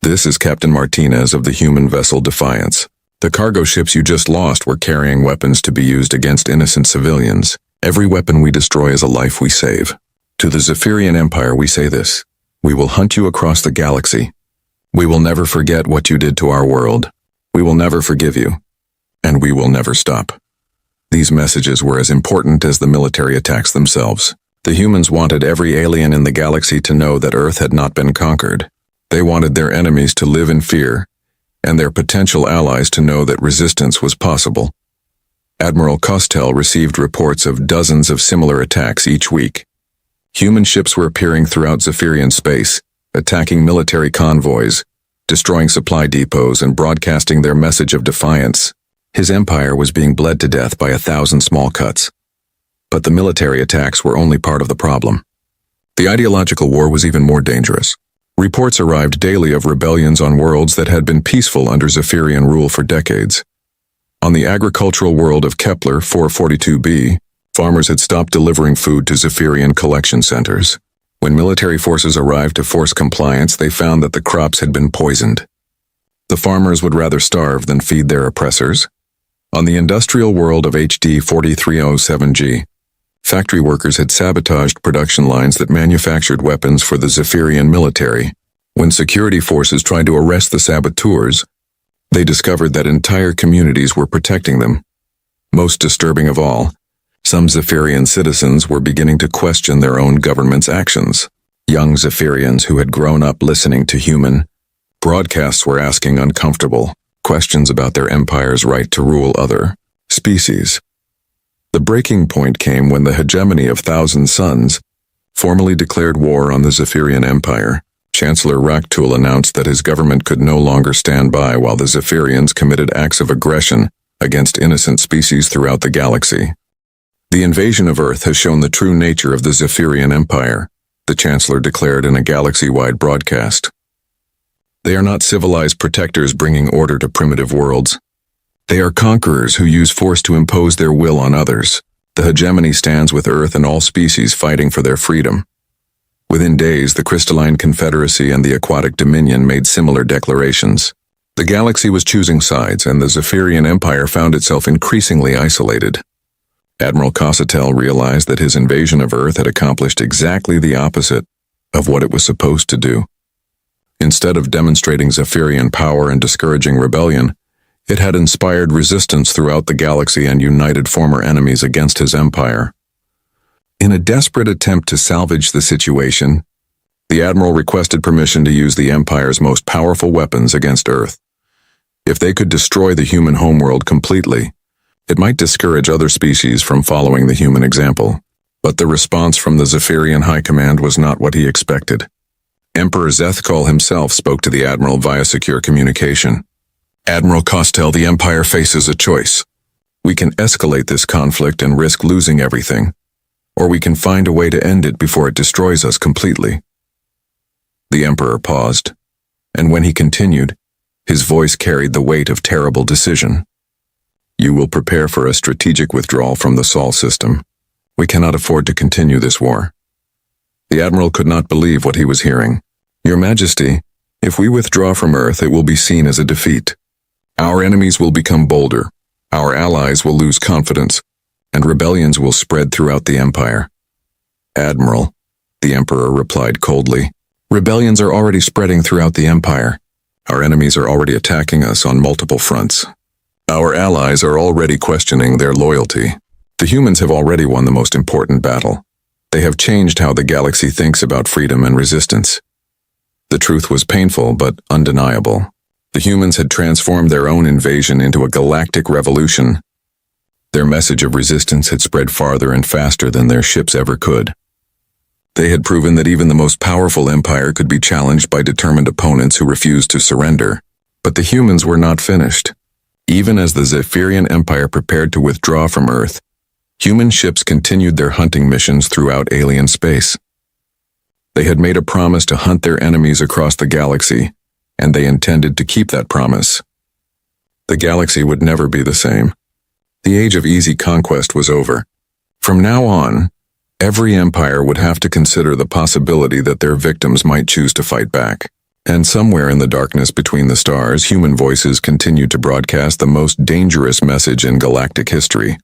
"This is Captain Martinez of the human vessel Defiance. The cargo ships you just lost were carrying weapons to be used against innocent civilians. Every weapon we destroy is a life we save. To the Zephyrian Empire we say this: we will hunt you across the galaxy. We will never forget what you did to our world. We will never forgive you. And we will never stop." These messages were as important as the military attacks themselves. The humans wanted every alien in the galaxy to know that Earth had not been conquered. They wanted their enemies to live in fear, and their potential allies to know that resistance was possible. Admiral Costel received reports of dozens of similar attacks each week. Human ships were appearing throughout Zephyrian space, attacking military convoys, destroying supply depots, and broadcasting their message of defiance. His empire was being bled to death by 1,000 small cuts. But the military attacks were only part of the problem. The ideological war was even more dangerous. Reports arrived daily of rebellions on worlds that had been peaceful under Zephyrian rule for decades. On the agricultural world of Kepler 442b, farmers had stopped delivering food to Zephyrian collection centers. When military forces arrived to force compliance, they found that the crops had been poisoned. The farmers would rather starve than feed their oppressors. On the industrial world of HD 4307G, factory workers had sabotaged production lines that manufactured weapons for the Zephyrian military. When security forces tried to arrest the saboteurs, they discovered that entire communities were protecting them. Most disturbing of all, some Zephyrian citizens were beginning to question their own government's actions. Young Zephyrians who had grown up listening to human broadcasts were asking uncomfortable questions about their empire's right to rule other species. The breaking point came when the hegemony of Thousand Suns formally declared war on the Zephyrian Empire. Chancellor Raktul announced that his government could no longer stand by while the Zephyrians committed acts of aggression against innocent species throughout the galaxy. "The invasion of Earth has shown the true nature of the Zephyrian Empire," the Chancellor declared in a galaxy-wide broadcast. "They are not civilized protectors bringing order to primitive worlds. They are conquerors who use force to impose their will on others. The hegemony stands with Earth and all species fighting for their freedom." Within days, the Crystalline Confederacy and the Aquatic Dominion made similar declarations. The galaxy was choosing sides, and the Zephyrian Empire found itself increasingly isolated. Admiral Costel realized that his invasion of Earth had accomplished exactly the opposite of what it was supposed to do. Instead of demonstrating Zephyrian power and discouraging rebellion, it had inspired resistance throughout the galaxy and united former enemies against his empire. In a desperate attempt to salvage the situation, the Admiral requested permission to use the Empire's most powerful weapons against Earth. If they could destroy the human homeworld completely, it might discourage other species from following the human example. But the response from the Zephyrian High Command was not what he expected. Emperor Zethkal himself spoke to the Admiral via secure communication. "Admiral Costel, the Empire faces a choice. We can escalate this conflict and risk losing everything, or we can find a way to end it before it destroys us completely." The Emperor paused, and when he continued, his voice carried the weight of terrible decision. "You will prepare for a strategic withdrawal from the Sol system. We cannot afford to continue this war." The Admiral could not believe what he was hearing. "Your Majesty, if we withdraw from Earth, it will be seen as a defeat. Our enemies will become bolder, our allies will lose confidence, and rebellions will spread throughout the Empire." "Admiral," the Emperor replied coldly, "rebellions are already spreading throughout the Empire. Our enemies are already attacking us on multiple fronts. Our allies are already questioning their loyalty. The humans have already won the most important battle. They have changed how the galaxy thinks about freedom and resistance." The truth was painful but undeniable. The humans had transformed their own invasion into a galactic revolution. Their message of resistance had spread farther and faster than their ships ever could. They had proven that even the most powerful empire could be challenged by determined opponents who refused to surrender. But the humans were not finished. Even as the Zephyrian Empire prepared to withdraw from Earth, human ships continued their hunting missions throughout alien space. They had made a promise to hunt their enemies across the galaxy, and they intended to keep that promise. The galaxy would never be the same. The age of easy conquest was over. From now on, every empire would have to consider the possibility that their victims might choose to fight back. And somewhere in the darkness between the stars, human voices continued to broadcast the most dangerous message in galactic history.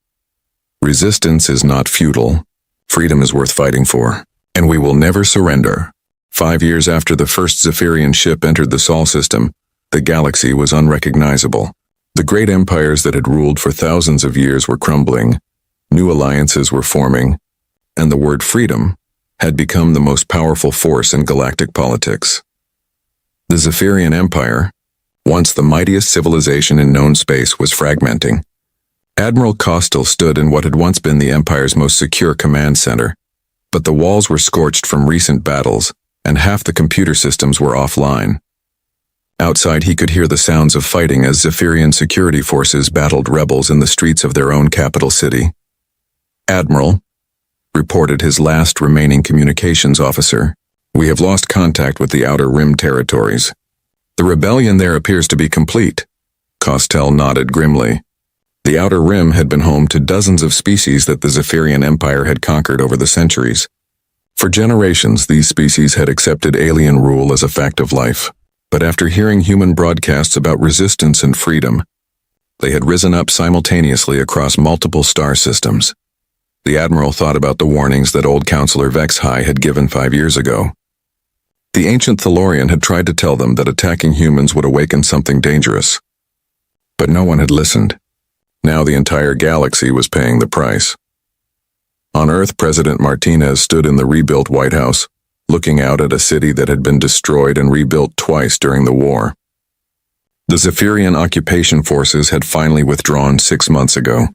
Resistance is not futile. Freedom is worth fighting for. And we will never surrender. 5 years after the first Zephyrian ship entered the Sol system, the galaxy was unrecognizable. The great empires that had ruled for thousands of years were crumbling, new alliances were forming, and the word freedom had become the most powerful force in galactic politics. The Zephyrian Empire, once the mightiest civilization in known space, was fragmenting. Admiral Kostal stood in what had once been the Empire's most secure command center, but the walls were scorched from recent battles, and half the computer systems were offline. Outside, he could hear the sounds of fighting as Zephyrian security forces battled rebels in the streets of their own capital city. "Admiral," reported his last remaining communications officer, "we have lost contact with the Outer Rim territories. The rebellion there appears to be complete." Kostal nodded grimly. The Outer Rim had been home to dozens of species that the Zephyrian Empire had conquered over the centuries. For generations, these species had accepted alien rule as a fact of life. But after hearing human broadcasts about resistance and freedom, they had risen up simultaneously across multiple star systems. The Admiral thought about the warnings that old Counselor Vexhai had given 5 years ago. The ancient Thalorian had tried to tell them that attacking humans would awaken something dangerous. But no one had listened. Now the entire galaxy was paying the price. On Earth, President Martinez stood in the rebuilt White House, looking out at a city that had been destroyed and rebuilt twice during the war. The Zephyrian occupation forces had finally withdrawn 6 months ago,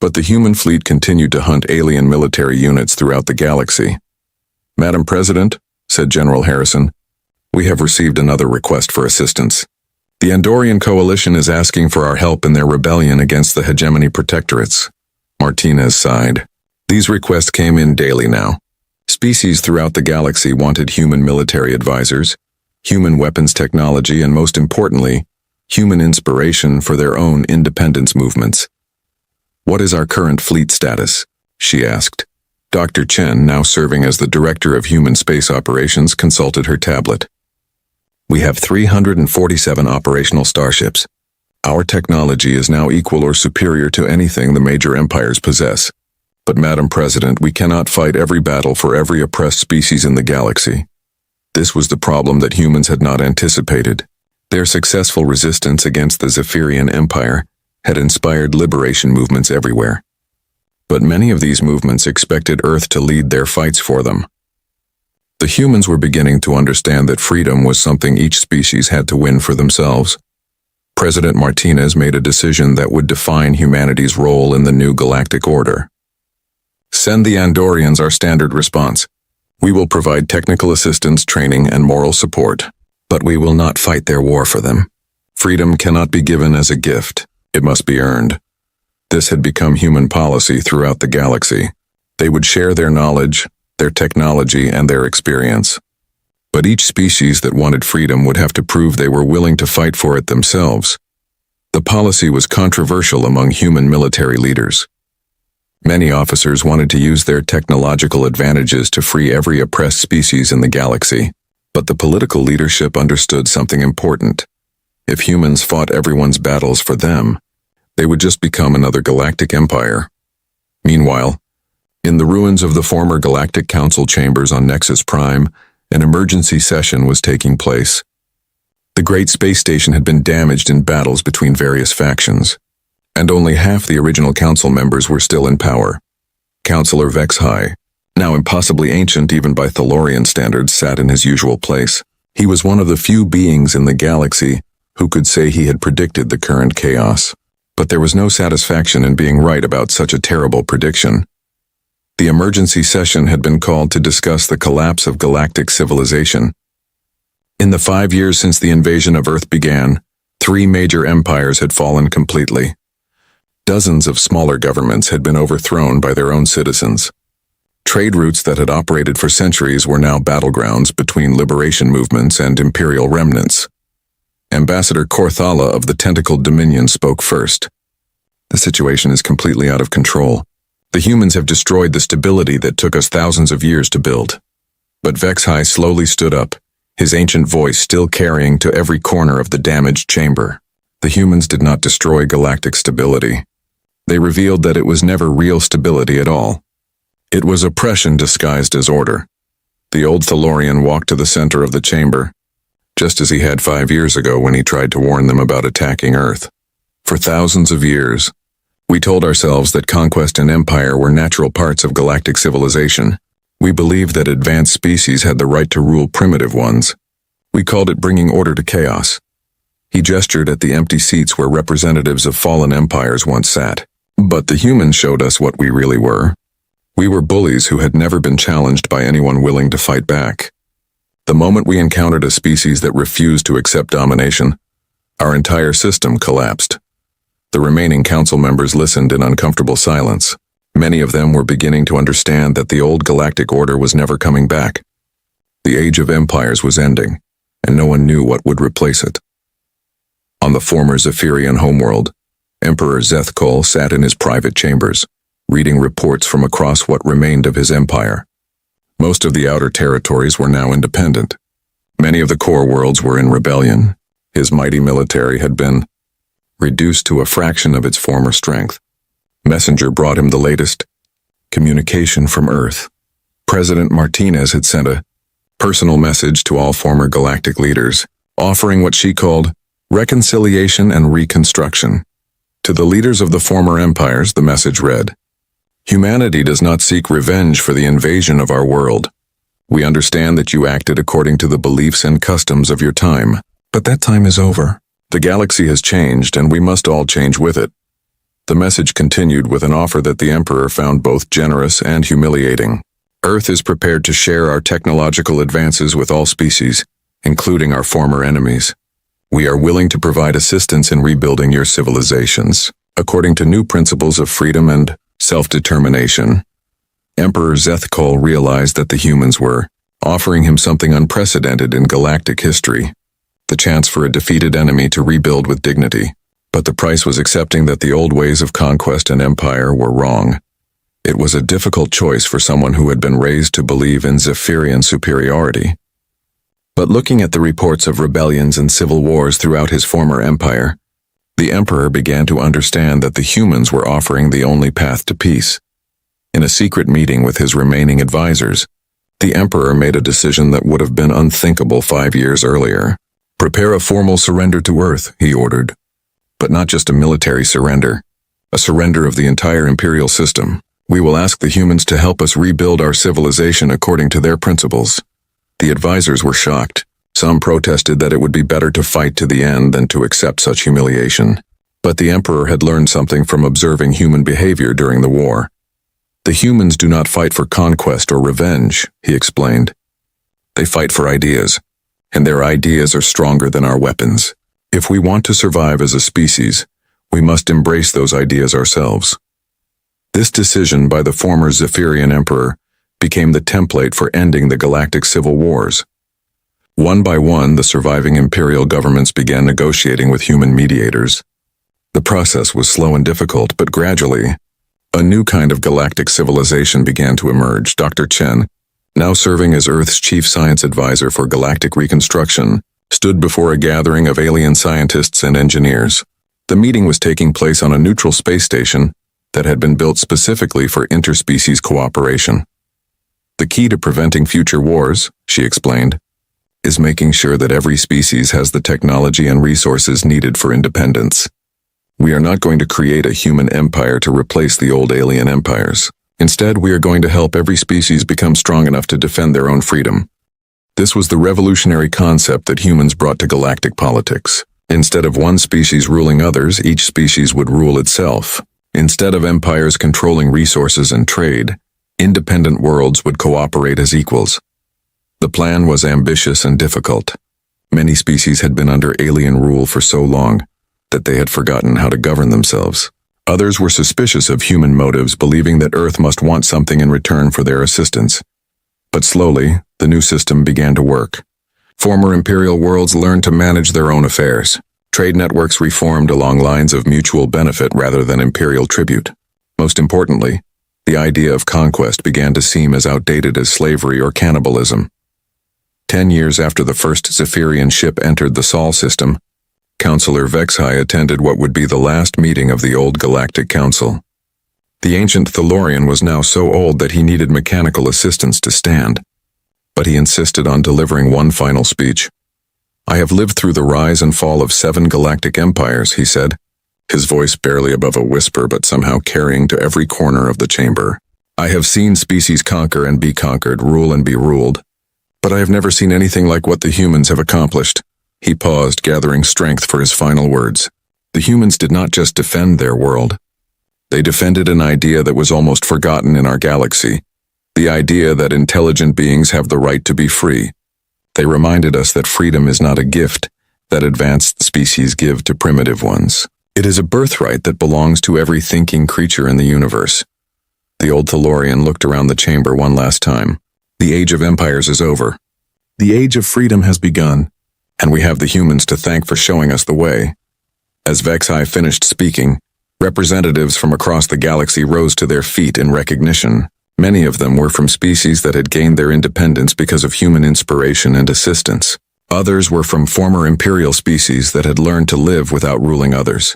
but the human fleet continued to hunt alien military units throughout the galaxy. "Madam President," said General Harrison, "we have received another request for assistance. The Andorian coalition is asking for our help in their rebellion against the hegemony protectorates." Martinez sighed. These requests came in daily now. Species throughout the galaxy wanted human military advisors, human weapons technology, and most importantly, human inspiration for their own independence movements. "What is our current fleet status?" she asked. Dr. Chen, now serving as the Director of Human Space Operations, consulted her tablet. "We have 347 operational starships. Our technology is now equal or superior to anything the major empires possess. But, Madam President, we cannot fight every battle for every oppressed species in the galaxy. This was the problem that humans had not anticipated. Their successful resistance against the Zephyrian Empire had inspired liberation movements everywhere. But many of these movements expected Earth to lead their fights for them. The humans were beginning to understand that freedom was something each species had to win for themselves. President Martinez made a decision that would define humanity's role in the new galactic order. "Send the Andorians our standard response. We will provide technical assistance, training, and moral support, but we will not fight their war for them. Freedom cannot be given as a gift. It must be earned." This had become human policy throughout the galaxy. They would share their knowledge, their technology, and their experience. But each species that wanted freedom would have to prove they were willing to fight for it themselves. The policy was controversial among human military leaders. Many officers wanted to use their technological advantages to free every oppressed species in the galaxy. But the political leadership understood something important. If humans fought everyone's battles for them, they would just become another galactic empire. Meanwhile, in the ruins of the former Galactic Council chambers on Nexus Prime, an emergency session was taking place. The great space station had been damaged in battles between various factions, and only half the original council members were still in power. Counselor Vexhai, now impossibly ancient even by Thalorian standards, sat in his usual place. He was one of the few beings in the galaxy who could say he had predicted the current chaos. But there was no satisfaction in being right about such a terrible prediction. The emergency session had been called to discuss the collapse of galactic civilization. In the 5 years since the invasion of Earth began, 3 major empires had fallen completely. Dozens of smaller governments had been overthrown by their own citizens. Trade routes that had operated for centuries were now battlegrounds between liberation movements and imperial remnants. Ambassador Korthala of the Tentacled Dominion spoke first. The situation is completely out of control. The humans have destroyed the stability that took us thousands of years to build. But Vexhai slowly stood up, his ancient voice still carrying to every corner of the damaged chamber. The humans did not destroy galactic stability. They revealed that it was never real stability at all. It was oppression disguised as order. The old Thalorian walked to the center of the chamber, just as he had 5 years ago when he tried to warn them about attacking Earth. For thousands of years, we told ourselves that conquest and empire were natural parts of galactic civilization. We believed that advanced species had the right to rule primitive ones. We called it bringing order to chaos. He gestured at the empty seats where representatives of fallen empires once sat. But the humans showed us what we really were. We were bullies who had never been challenged by anyone willing to fight back. The moment we encountered a species that refused to accept domination, our entire system collapsed. The remaining council members listened in uncomfortable silence. Many of them were beginning to understand that the old galactic order was never coming back. The age of empires was ending, and no one knew what would replace it. On the former Zephyrian homeworld, Emperor Zethkol sat in his private chambers, reading reports from across what remained of his empire. Most of the outer territories were now independent. Many of the core worlds were in rebellion. His mighty military had been reduced to a fraction of its former strength. Messenger brought him the latest communication from Earth. President Martinez had sent a personal message to all former galactic leaders, offering what she called reconciliation and reconstruction. To the leaders of the former empires, the message read, "Humanity does not seek revenge for the invasion of our world. We understand that you acted according to the beliefs and customs of your time, but that time is over. The galaxy has changed, and we must all change with it." The message continued with an offer that the Emperor found both generous and humiliating. Earth is prepared to share our technological advances with all species, including our former enemies. We are willing to provide assistance in rebuilding your civilizations, according to new principles of freedom and self-determination. Emperor Zethkol realized that the humans were offering him something unprecedented in galactic history, the chance for a defeated enemy to rebuild with dignity. But the price was accepting that the old ways of conquest and empire were wrong. It was a difficult choice for someone who had been raised to believe in Zephyrian superiority. But looking at the reports of rebellions and civil wars throughout his former empire, the Emperor began to understand that the humans were offering the only path to peace. In a secret meeting with his remaining advisors, the Emperor made a decision that would have been unthinkable 5 years earlier. "Prepare a formal surrender to Earth," he ordered. But not just a military surrender, a surrender of the entire imperial system. "We will ask the humans to help us rebuild our civilization according to their principles." The advisors were shocked. Some protested that it would be better to fight to the end than to accept such humiliation. But the Emperor had learned something from observing human behavior during the war. "The humans do not fight for conquest or revenge," he explained. "They fight for ideas, and their ideas are stronger than our weapons. If we want to survive as a species, we must embrace those ideas ourselves." This decision by the former Zephyrian Emperor became the template for ending the galactic civil wars. One by one, the surviving imperial governments began negotiating with human mediators. The process was slow and difficult, but gradually, a new kind of galactic civilization began to emerge. Dr. Chen, now serving as Earth's chief science advisor for galactic reconstruction, stood before a gathering of alien scientists and engineers. The meeting was taking place on a neutral space station that had been built specifically for interspecies cooperation. "The key to preventing future wars," she explained, "is making sure that every species has the technology and resources needed for independence. We are not going to create a human empire to replace the old alien empires. Instead, we are going to help every species become strong enough to defend their own freedom." This was the revolutionary concept that humans brought to galactic politics. Instead of one species ruling others, each species would rule itself. Instead of empires controlling resources and trade, independent worlds would cooperate as equals. The plan was ambitious and difficult. Many species had been under alien rule for so long that they had forgotten how to govern themselves. Others were suspicious of human motives, believing that Earth must want something in return for their assistance. But slowly, the new system began to work. Former imperial worlds learned to manage their own affairs. Trade networks reformed along lines of mutual benefit rather than imperial tribute. Most importantly, the idea of conquest began to seem as outdated as slavery or cannibalism. 10 years after the first Zephyrian ship entered the Sol system, Councillor Vexai attended what would be the last meeting of the old Galactic Council. The ancient Thalorian was now so old that he needed mechanical assistance to stand, but he insisted on delivering one final speech. "I have lived through the rise and fall of 7 galactic empires," he said, his voice barely above a whisper but somehow carrying to every corner of the chamber. "I have seen species conquer and be conquered, rule and be ruled, but I have never seen anything like what the humans have accomplished." He paused, gathering strength for his final words. The humans did not just defend their world. They defended an idea that was almost forgotten in our galaxy, the idea that intelligent beings have the right to be free. They reminded us that freedom is not a gift that advanced species give to primitive ones. It is a birthright that belongs to every thinking creature in the universe. The old Thalorian looked around the chamber one last time. The age of empires is over. The age of freedom has begun, and we have the humans to thank for showing us the way. As Vexai finished speaking, representatives from across the galaxy rose to their feet in recognition. Many of them were from species that had gained their independence because of human inspiration and assistance. Others were from former imperial species that had learned to live without ruling others.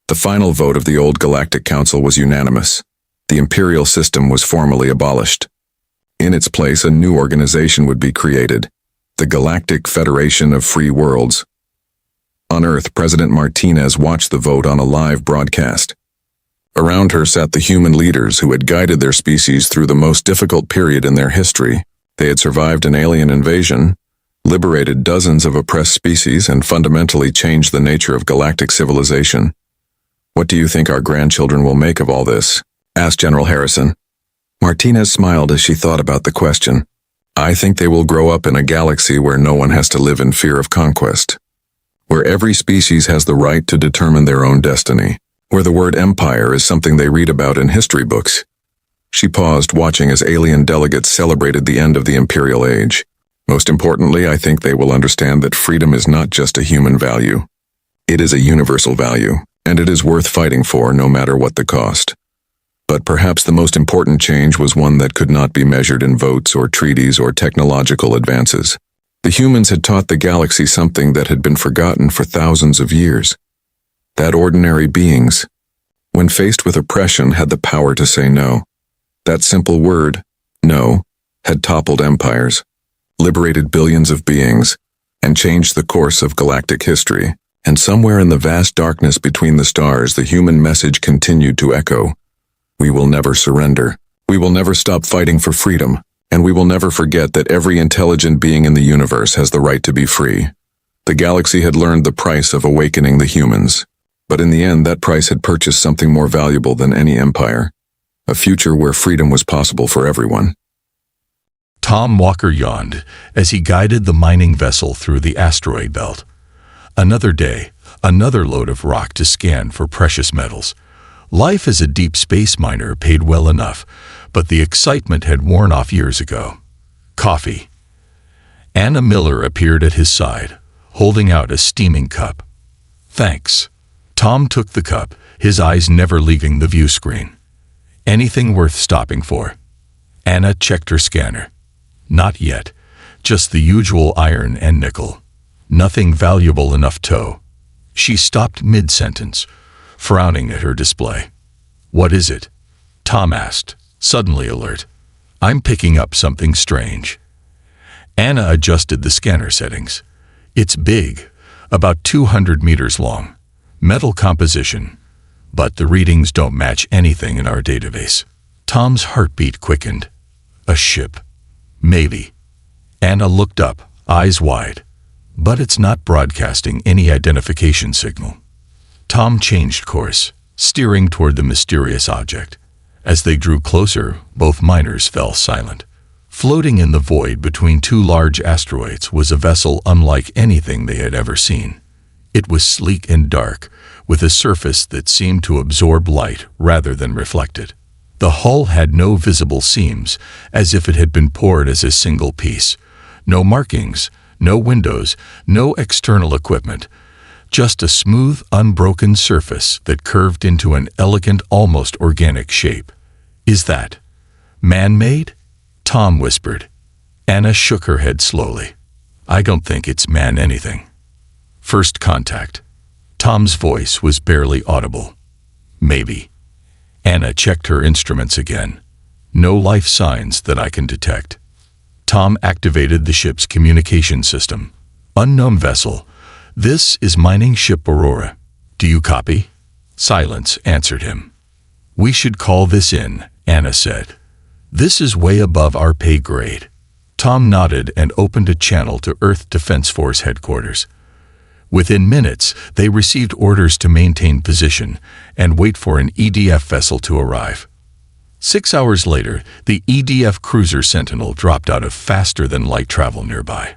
The final vote of the old Galactic Council was unanimous. The imperial system was formally abolished. In its place, a new organization would be created, the Galactic Federation of Free Worlds. On Earth, President Martinez watched the vote on a live broadcast. Around her sat the human leaders who had guided their species through the most difficult period in their history. They had survived an alien invasion, liberated dozens of oppressed species, and fundamentally changed the nature of galactic civilization. "What do you think our grandchildren will make of all this?" asked General Harrison. Martinez smiled as she thought about the question. "I think they will grow up in a galaxy where no one has to live in fear of conquest, where every species has the right to determine their own destiny, where the word empire is something they read about in history books." She paused, watching as alien delegates celebrated the end of the imperial age. "Most importantly, I think they will understand that freedom is not just a human value. It is a universal value, and it is worth fighting for no matter what the cost." But perhaps the most important change was one that could not be measured in votes or treaties or technological advances. The humans had taught the galaxy something that had been forgotten for thousands of years. That ordinary beings, when faced with oppression, had the power to say no. That simple word, no, had toppled empires, liberated billions of beings, and changed the course of galactic history. And somewhere in the vast darkness between the stars, the human message continued to echo. We will never surrender. We will never stop fighting for freedom, and we will never forget that every intelligent being in the universe has the right to be free. The galaxy had learned the price of awakening the humans, but in the end that price had purchased something more valuable than any empire, a future where freedom was possible for everyone.
Tom Walker yawned as he guided the mining vessel through the asteroid belt. Another day, another load of rock to scan for precious metals. Life as a deep space miner paid well enough, but the excitement had worn off years ago. Coffee. Anna Miller appeared at his side, holding out a steaming cup. "Thanks." Tom took the cup, his eyes never leaving the view screen. "Anything worth stopping for?" Anna checked her scanner. "Not yet. Just the usual iron and nickel. Nothing valuable enough to." She stopped mid-sentence, frowning at her display. "What is it?" Tom asked, suddenly alert. "I'm picking up something strange." Anna adjusted the scanner settings. "It's big, about 200 meters long. Metal composition, but the readings don't match anything in our database." Tom's heartbeat quickened. "A ship. Maybe." Anna looked up, eyes wide. but it's not broadcasting any identification signal. Tom changed course, steering toward the mysterious object. As they drew closer, both miners fell silent. Floating in the void between two large asteroids was a vessel unlike anything they had ever seen. It was sleek and dark, with a surface that seemed to absorb light rather than reflect it. The hull had no visible seams, as if it had been poured as a single piece. No markings, no windows, no external equipment. Just a smooth, unbroken surface that curved into an elegant, almost organic shape. "Is that man-made?" Tom whispered. Anna shook her head slowly. "I don't think it's man-anything." First contact. Tom's voice was barely audible. "Maybe." Anna checked her instruments again. "No life signs that I can detect." Tom activated the ship's communication system. "Unknown vessel. This is mining ship Aurora. Do you copy?" Silence answered him. "We should call this in," Anna said. "This is way above our pay grade." Tom nodded and opened a channel to Earth Defense Force headquarters. Within minutes, they received orders to maintain position and wait for an EDF vessel to arrive. 6 hours later, the EDF cruiser Sentinel dropped out of faster-than-light travel nearby.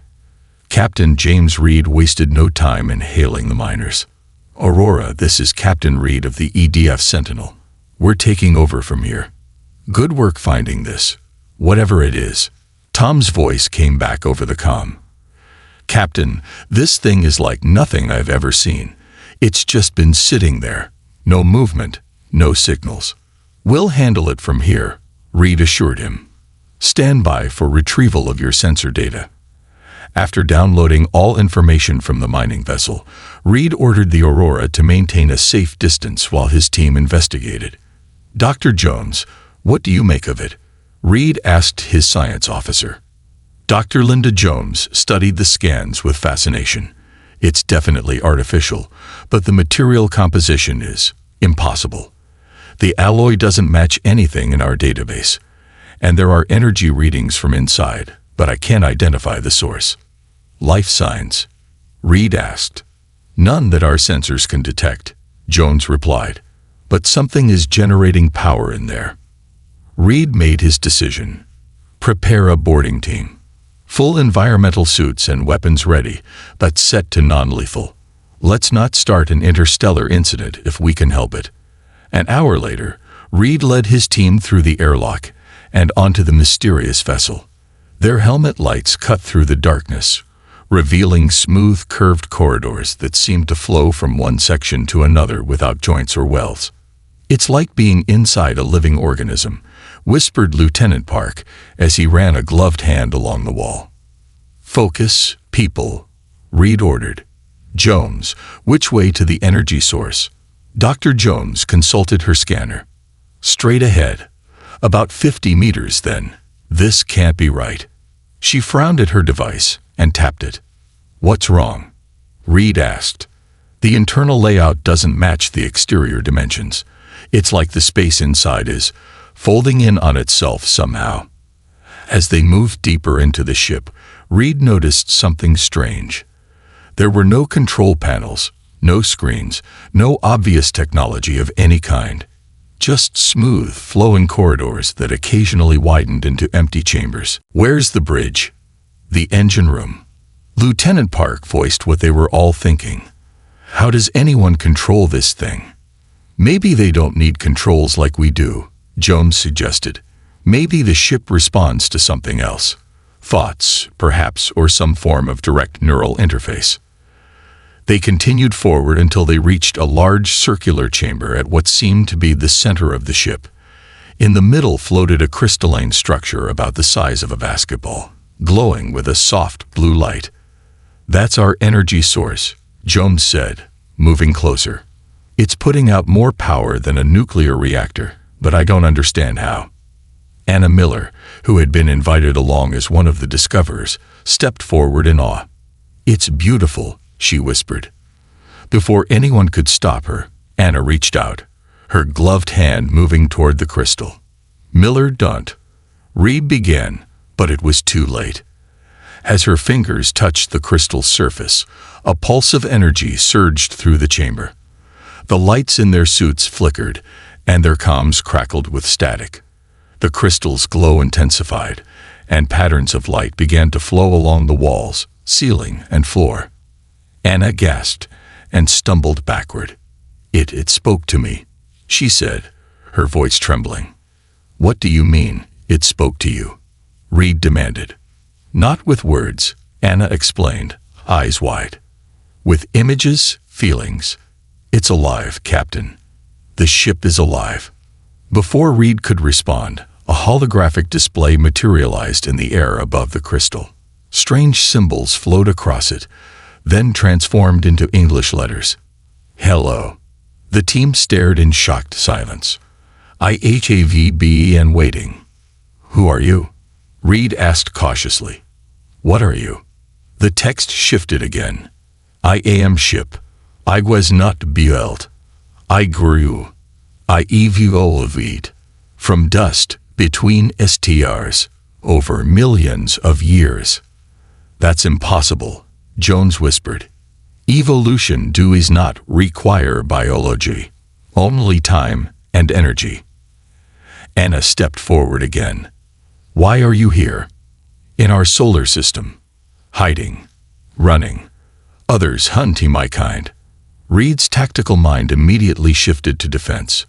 Captain James Reed wasted no time in hailing the miners. "Aurora, this is Captain Reed of the EDF Sentinel. We're taking over from here. Good work finding this, whatever it is." Tom's voice came back over the comm. "Captain, this thing is like nothing I've ever seen. It's just been sitting there. No movement, no signals." "We'll handle it from here," Reed assured him. "Stand by for retrieval of your sensor data." After downloading all information from the mining vessel, Reed ordered the Aurora to maintain a safe distance while his team investigated. "Dr. Jones, what do you make of it?" Reed asked his science officer. Dr. Linda Jones studied the scans with fascination. "It's definitely artificial, but the material composition is impossible. The alloy doesn't match anything in our database, and there are energy readings from inside, but I can't identify the source." "Life signs?" Reed asked. "None that our sensors can detect," Jones replied, "but something is generating power in there." Reed made his decision. "Prepare a boarding team. Full environmental suits and weapons ready, but set to non-lethal. Let's not start an interstellar incident if we can help it." An hour later, Reed led his team through the airlock and onto the mysterious vessel. Their helmet lights cut through the darkness, revealing smooth, curved corridors that seemed to flow from one section to another without joints or wells. "It's like being inside a living organism," whispered Lieutenant Park as he ran a gloved hand along the wall. "Focus, people," Reed ordered. "Jones, which way to the energy source?" Dr. Jones consulted her scanner. "Straight ahead. About 50 meters, then. This can't be right." She frowned at her device and tapped it. "What's wrong?" Reed asked. "The internal layout doesn't match the exterior dimensions. It's like the space inside is folding in on itself somehow." As they moved deeper into the ship, Reed noticed something strange. There were no control panels, no screens, no obvious technology of any kind. Just smooth, flowing corridors that occasionally widened into empty chambers. "Where's the bridge?" "The engine room." Lieutenant Park voiced what they were all thinking. "How does anyone control this thing?" "Maybe they don't need controls like we do," Jones suggested. "Maybe the ship responds to something else. Thoughts, perhaps, or some form of direct neural interface." They continued forward until they reached a large circular chamber at what seemed to be the center of the ship. In the middle floated a crystalline structure about the size of a basketball, glowing with a soft blue light. "That's our energy source," Jones said, moving closer. "It's putting out more power than a nuclear reactor, but I don't understand how." Anna Miller, who had been invited along as one of the discoverers, stepped forward in awe. "It's beautiful," she whispered. Before anyone could stop her, Anna reached out, her gloved hand moving toward the crystal. "Miller, don't." Reed began, but it was too late. As her fingers touched the crystal's surface, a pulse of energy surged through the chamber. The lights in their suits flickered, and their comms crackled with static. The crystal's glow intensified, and patterns of light began to flow along the walls, ceiling, and floor. Anna gasped and stumbled backward. It spoke to me, she said, her voice trembling. What do you mean, it spoke to you? Reed demanded. Not with words, Anna explained, eyes wide. With images, feelings. It's alive, Captain. The ship is alive. Before Reed could respond, a holographic display materialized in the air above the crystal. Strange symbols flowed across it, then transformed into English letters. Hello. The team stared in shocked silence. IHAVBEN waiting. Who are you? Reed asked cautiously. What are you? The text shifted again. I am ship. I was not built. I grew. I evolved. From dust, between STRs, over millions of years. That's impossible, Jones whispered. Evolution does not require biology, only time and energy. Anna stepped forward again. Why are you here? In our solar system. Hiding. Running. Others hunting my kind. Reed's tactical mind immediately shifted to defense.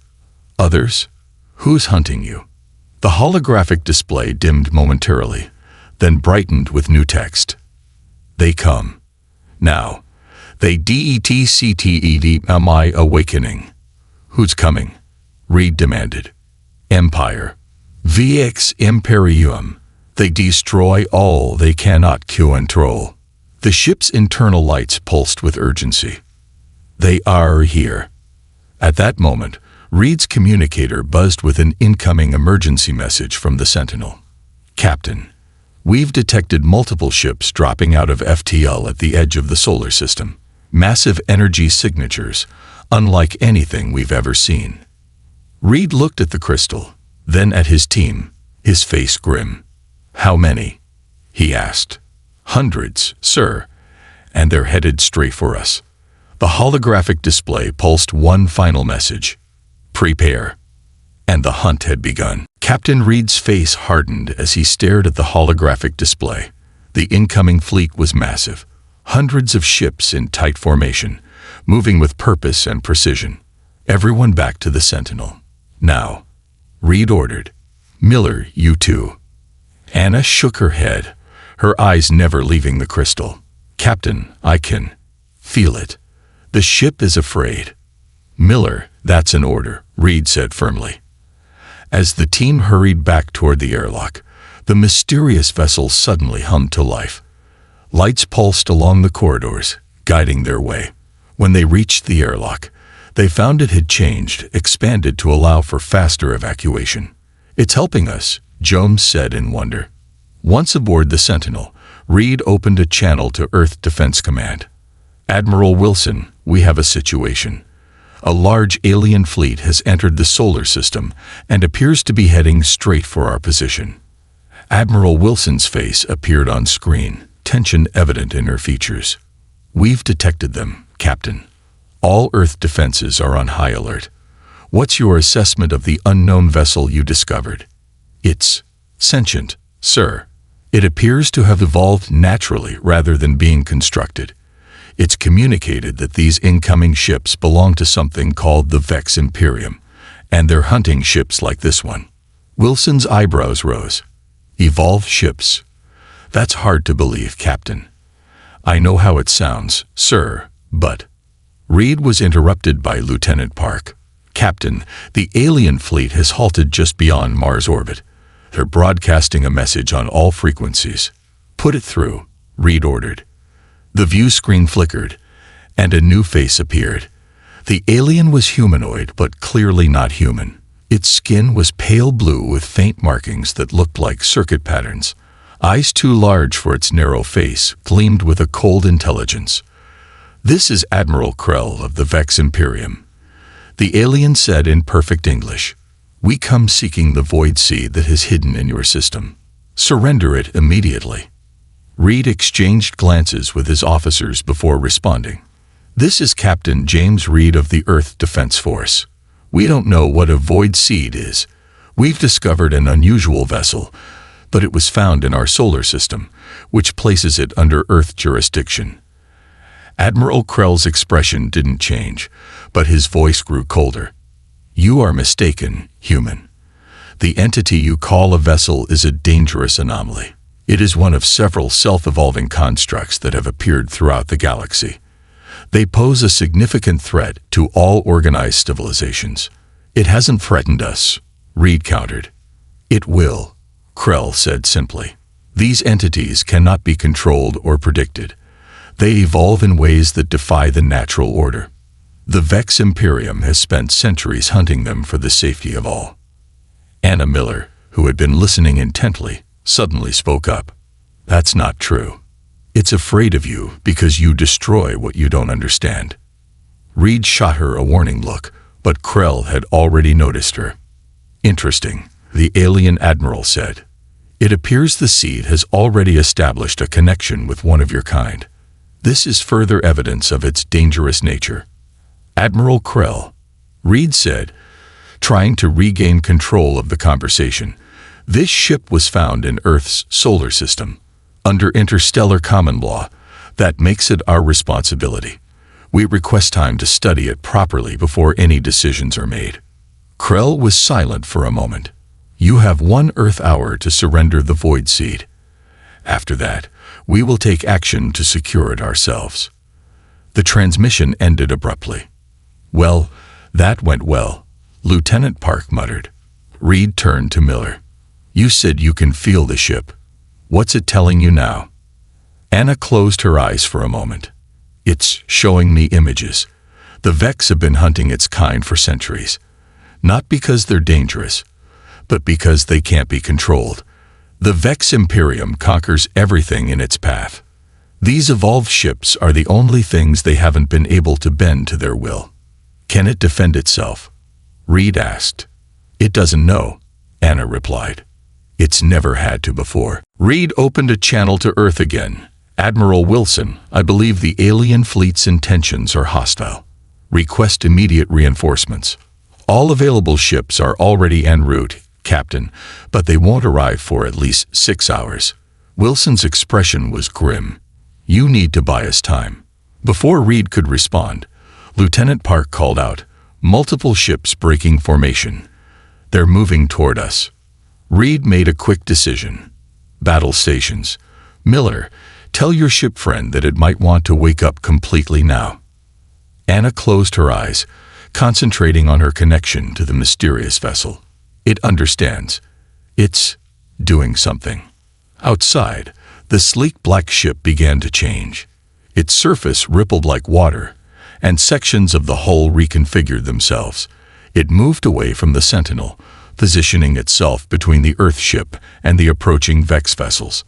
Others? Who's hunting you? The holographic display dimmed momentarily, then brightened with new text. They come. Now. They DETCTED am I awakening? Who's coming? Reed demanded. Empire. VX Imperium. They destroy all they cannot control. The ship's internal lights pulsed with urgency. They are here. At that moment, Reed's communicator buzzed with an incoming emergency message from the Sentinel. Captain, we've detected multiple ships dropping out of FTL at the edge of the solar system. Massive energy signatures, unlike anything we've ever seen. Reed looked at the crystal, then at his team, his face grim. How many? He asked. Hundreds, sir, and they're headed straight for us. The holographic display pulsed one final message. Prepare. And the hunt had begun. Captain Reed's face hardened as he stared at the holographic display. The incoming fleet was massive. Hundreds of ships in tight formation, moving with purpose and precision. Everyone back to the Sentinel. Now. Reed ordered. Miller, you too. Anna shook her head, her eyes never leaving the crystal. Captain, I can feel it. The ship is afraid. Miller, that's an order, Reed said firmly. As the team hurried back toward the airlock, the mysterious vessel suddenly hummed to life. Lights pulsed along the corridors, guiding their way. When they reached the airlock, they found it had changed, expanded to allow for faster evacuation. It's helping us, Jones said in wonder. Once aboard the Sentinel, Reed opened a channel to Earth Defense Command. Admiral Wilson, we have a situation. A large alien fleet has entered the solar system and appears to be heading straight for our position. Admiral Wilson's face appeared on screen, tension evident in her features. We've detected them, Captain. All Earth defenses are on high alert. What's your assessment of the unknown vessel you discovered? It's sentient, sir. It appears to have evolved naturally rather than being constructed. It's communicated that these incoming ships belong to something called the Vex Imperium, and they're hunting ships like this one. Wilson's eyebrows rose. Evolved ships. That's hard to believe, Captain. I know how it sounds, sir, but... Reed was interrupted by Lieutenant Park. Captain, the alien fleet has halted just beyond Mars orbit. They're broadcasting a message on all frequencies. Put it through, Reed ordered. The view screen flickered, and a new face appeared. The alien was humanoid, but clearly not human. Its skin was pale blue with faint markings that looked like circuit patterns. Eyes too large for its narrow face gleamed with a cold intelligence. This is Admiral Krell of the Vex Imperium. The alien said in perfect English, We come seeking the void seed that is hidden in your system. Surrender it immediately. Reed exchanged glances with his officers before responding. "This is Captain James Reed of the Earth Defense Force. We don't know what a void seed is. We've discovered an unusual vessel, but it was found in our solar system, which places it under Earth jurisdiction." Admiral Krell's expression didn't change, but his voice grew colder. "You are mistaken, human. The entity you call a vessel is a dangerous anomaly. It is one of several self-evolving constructs that have appeared throughout the galaxy. They pose a significant threat to all organized civilizations. It hasn't threatened us," Reed countered. "It will," Krell said simply. "These entities cannot be controlled or predicted. They evolve in ways that defy the natural order. The Vex Imperium has spent centuries hunting them for the safety of all." Anna Miller, who had been listening intently, suddenly spoke up. "That's not true. It's afraid of you because you destroy what you don't understand." Reed shot her a warning look, but Krell had already noticed her. "Interesting," the alien admiral said. "It appears the seed has already established a connection with one of your kind. This is further evidence of its dangerous nature." "Admiral Krell," Reed said, trying to regain control of the conversation, "this ship was found in Earth's solar system. Under interstellar common law, that makes it our responsibility. We request time to study it properly before any decisions are made." Krell was silent for a moment. "You have 1 Earth hour to surrender the Void Seed. After that, we will take action to secure it ourselves." The transmission ended abruptly. "Well, that went well," Lieutenant Park muttered. Reed turned to Miller. "You said you can feel the ship. What's it telling you now?" Anna closed her eyes for a moment. "It's showing me images. The Vex have been hunting its kind for centuries. Not because they're dangerous, but because they can't be controlled. The Vex Imperium conquers everything in its path. These evolved ships are the only things they haven't been able to bend to their will." "Can it defend itself?" Reed asked. "It doesn't know," Anna replied. "It's never had to before." Reed opened a channel to Earth again. "Admiral Wilson, I believe the alien fleet's intentions are hostile. Request immediate reinforcements. All available ships are already en route, Captain, but they won't arrive for at least 6 hours." Wilson's expression was grim. "You need to buy us time." Before Reed could respond, Lieutenant Park called out, "Multiple ships breaking formation. They're moving toward us." Reed made a quick decision. "Battle stations. Miller, tell your ship friend that it might want to wake up completely now." Anna closed her eyes, concentrating on her connection to the mysterious vessel. "It understands. It's doing something." Outside, the sleek black ship began to change. Its surface rippled like water, and sections of the hull reconfigured themselves. It moved away from the Sentinel, positioning itself between the Earth ship and the approaching Vex vessels.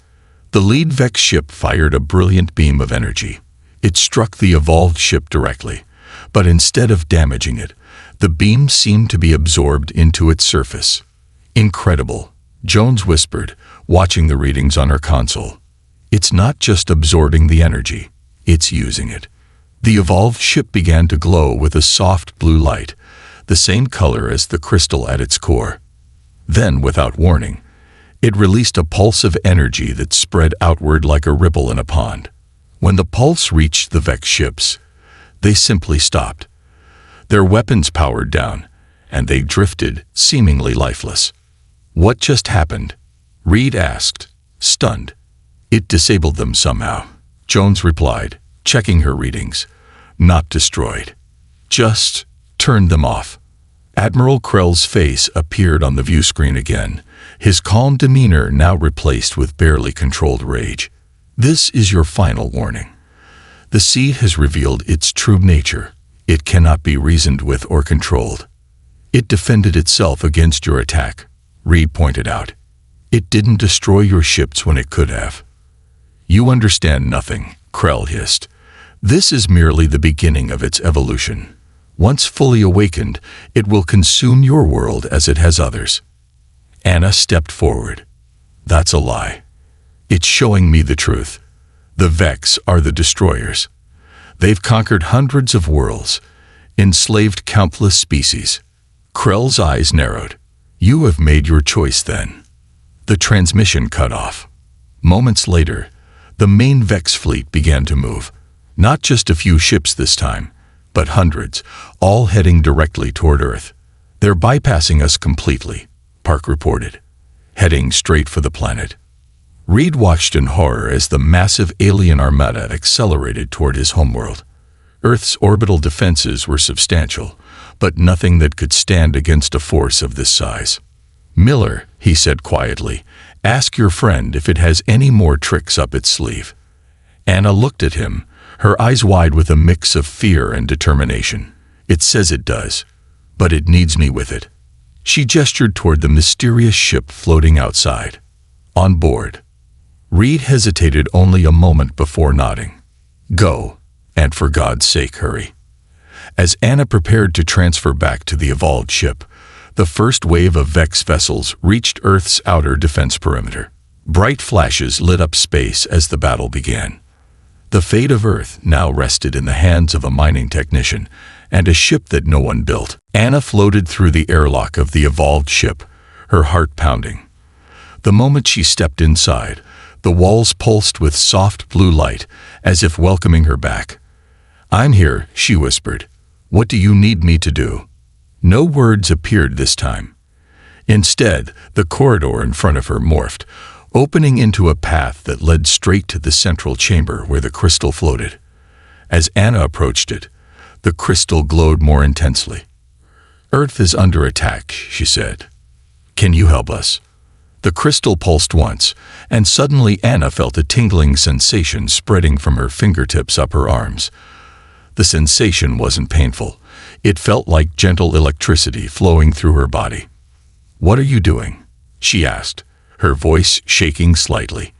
The lead Vex ship fired a brilliant beam of energy. It struck the evolved ship directly, but instead of damaging it, the beam seemed to be absorbed into its surface. "Incredible," Jones whispered, watching the readings on her console. "It's not just absorbing the energy, it's using it." The evolved ship began to glow with a soft blue light, the same color as the crystal at its core. Then, without warning, it released a pulse of energy that spread outward like a ripple in a pond. When the pulse reached the Vex ships, they simply stopped. Their weapons powered down, and they drifted, seemingly lifeless. "What just happened?" Reed asked, stunned. "It disabled them somehow," Jones replied, checking her readings. "Not destroyed. Just turned them off." Admiral Krell's face appeared on the view screen again, his calm demeanor now replaced with barely controlled rage. "This is your final warning. The seed has revealed its true nature. It cannot be reasoned with or controlled. It defended itself against your attack," Reed pointed out. "It didn't destroy your ships when it could have." "You understand nothing," Krell hissed. "This is merely the beginning of its evolution. Once fully awakened, it will consume your world as it has others." Anna stepped forward. "That's a lie. It's showing me the truth. The Vex are the destroyers. They've conquered hundreds of worlds, enslaved countless species. Krell's eyes narrowed. You have made your choice then. The transmission cut off. Moments later, the main Vex fleet began to move. Not just a few ships this time, but hundreds, all heading directly toward Earth. They're bypassing us completely, Park reported, heading straight for the planet. Reed watched in horror as the massive alien armada accelerated toward his homeworld. Earth's orbital defenses were substantial, but nothing that could stand against a force of this size. Miller, he said quietly, ask your friend if it has any more tricks up its sleeve. Anna looked at him, her eyes wide with a mix of fear and determination. It says it does, but it needs me with it. She gestured toward the mysterious ship floating outside. On board. Reed hesitated only a moment before nodding. Go, and for God's sake hurry. As Anna prepared to transfer back to the evolved ship, the first wave of Vex vessels reached Earth's outer defense perimeter. Bright flashes lit up space as the battle began. The fate of Earth now rested in the hands of a mining technician and a ship that no one built. Anna floated through the airlock of the evolved ship, her heart pounding. The moment she stepped inside, the walls pulsed with soft blue light, as if welcoming her back. I'm here, she whispered. What do you need me to do? No words appeared this time. Instead, the corridor in front of her morphed, opening into a path that led straight to the central chamber where the crystal floated. As Anna approached it, the crystal glowed more intensely. Earth is under attack, she said. Can you help us? The crystal pulsed once, and suddenly Anna felt a tingling sensation spreading from her fingertips up her arms. The sensation wasn't painful. It felt like gentle electricity flowing through her body. What are you doing? She asked, her voice shaking slightly.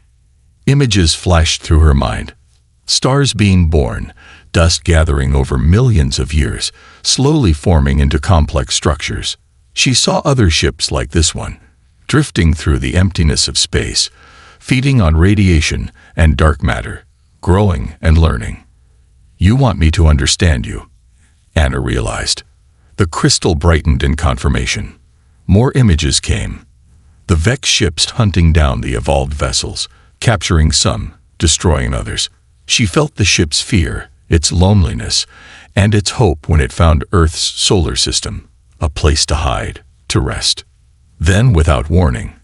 Images flashed through her mind. Stars being born, dust gathering over millions of years, slowly forming into complex structures. She saw other ships like this one, drifting through the emptiness of space, feeding on radiation and dark matter, growing and learning. You want me to understand you, Anna realized. The crystal brightened in confirmation. More images came. The Vex ships hunting down the evolved vessels, capturing some, destroying others. She felt the ship's fear, its loneliness, and its hope when it found Earth's solar system, a place to hide, to rest. Then, without warning,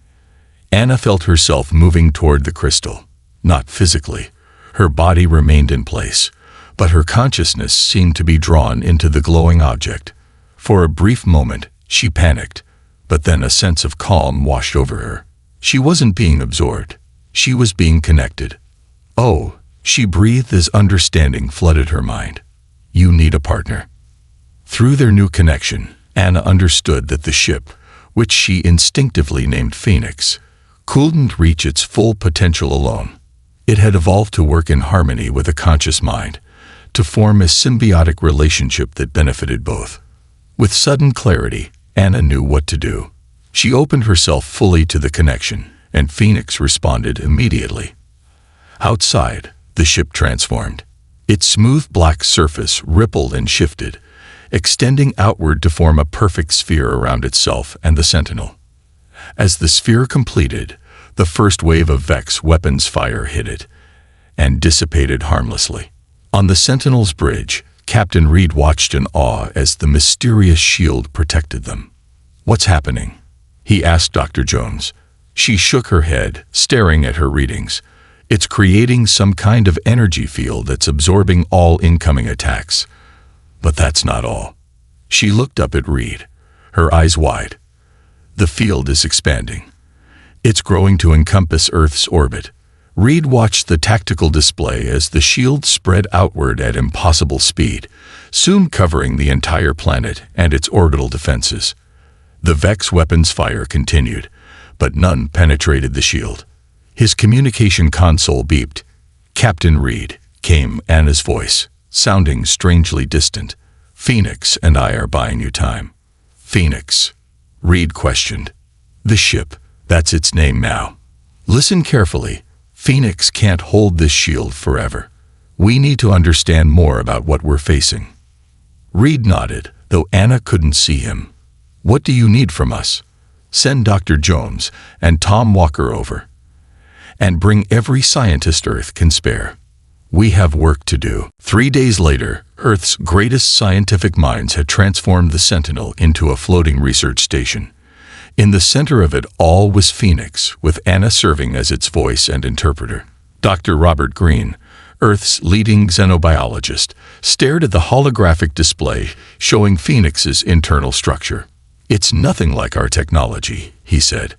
Anna felt herself moving toward the crystal. Not physically. Her body remained in place, but her consciousness seemed to be drawn into the glowing object. For a brief moment, she panicked, but then a sense of calm washed over her. She wasn't being absorbed. She was being connected. Oh, she breathed as understanding flooded her mind. You need a partner. Through their new connection, Anna understood that the ship, which she instinctively named Phoenix, couldn't reach its full potential alone. It had evolved to work in harmony with a conscious mind, to form a symbiotic relationship that benefited both. With sudden clarity, Anna knew what to do. She opened herself fully to the connection, and Phoenix responded immediately. Outside, the ship transformed. Its smooth black surface rippled and shifted, extending outward to form a perfect sphere around itself and the Sentinel. As the sphere completed, the first wave of Vex weapons fire hit it, and dissipated harmlessly. On the Sentinel's bridge, Captain Reed watched in awe as the mysterious shield protected them. What's happening? He asked Dr. Jones. She shook her head, staring at her readings. It's creating some kind of energy field that's absorbing all incoming attacks. But that's not all. She looked up at Reed, her eyes wide. The field is expanding. It's growing to encompass Earth's orbit. Reed watched the tactical display as the shield spread outward at impossible speed, soon covering the entire planet and its orbital defenses. The Vex weapons fire continued, but none penetrated the shield. His communication console beeped. Captain Reed, came Anna's voice, sounding strangely distant. Phoenix and I are buying you time. Phoenix? Reed questioned. The ship, that's its name now. Listen carefully. Phoenix can't hold this shield forever. We need to understand more about what we're facing. Reed nodded, though Anna couldn't see him. What do you need from us? Send Dr. Jones and Tom Walker over. And bring every scientist Earth can spare. We have work to do. 3 days later, Earth's greatest scientific minds had transformed the Sentinel into a floating research station. In the center of it all was Phoenix, with Anna serving as its voice and interpreter. Dr. Robert Green, Earth's leading xenobiologist, stared at the holographic display showing Phoenix's internal structure. "It's nothing like our technology," he said.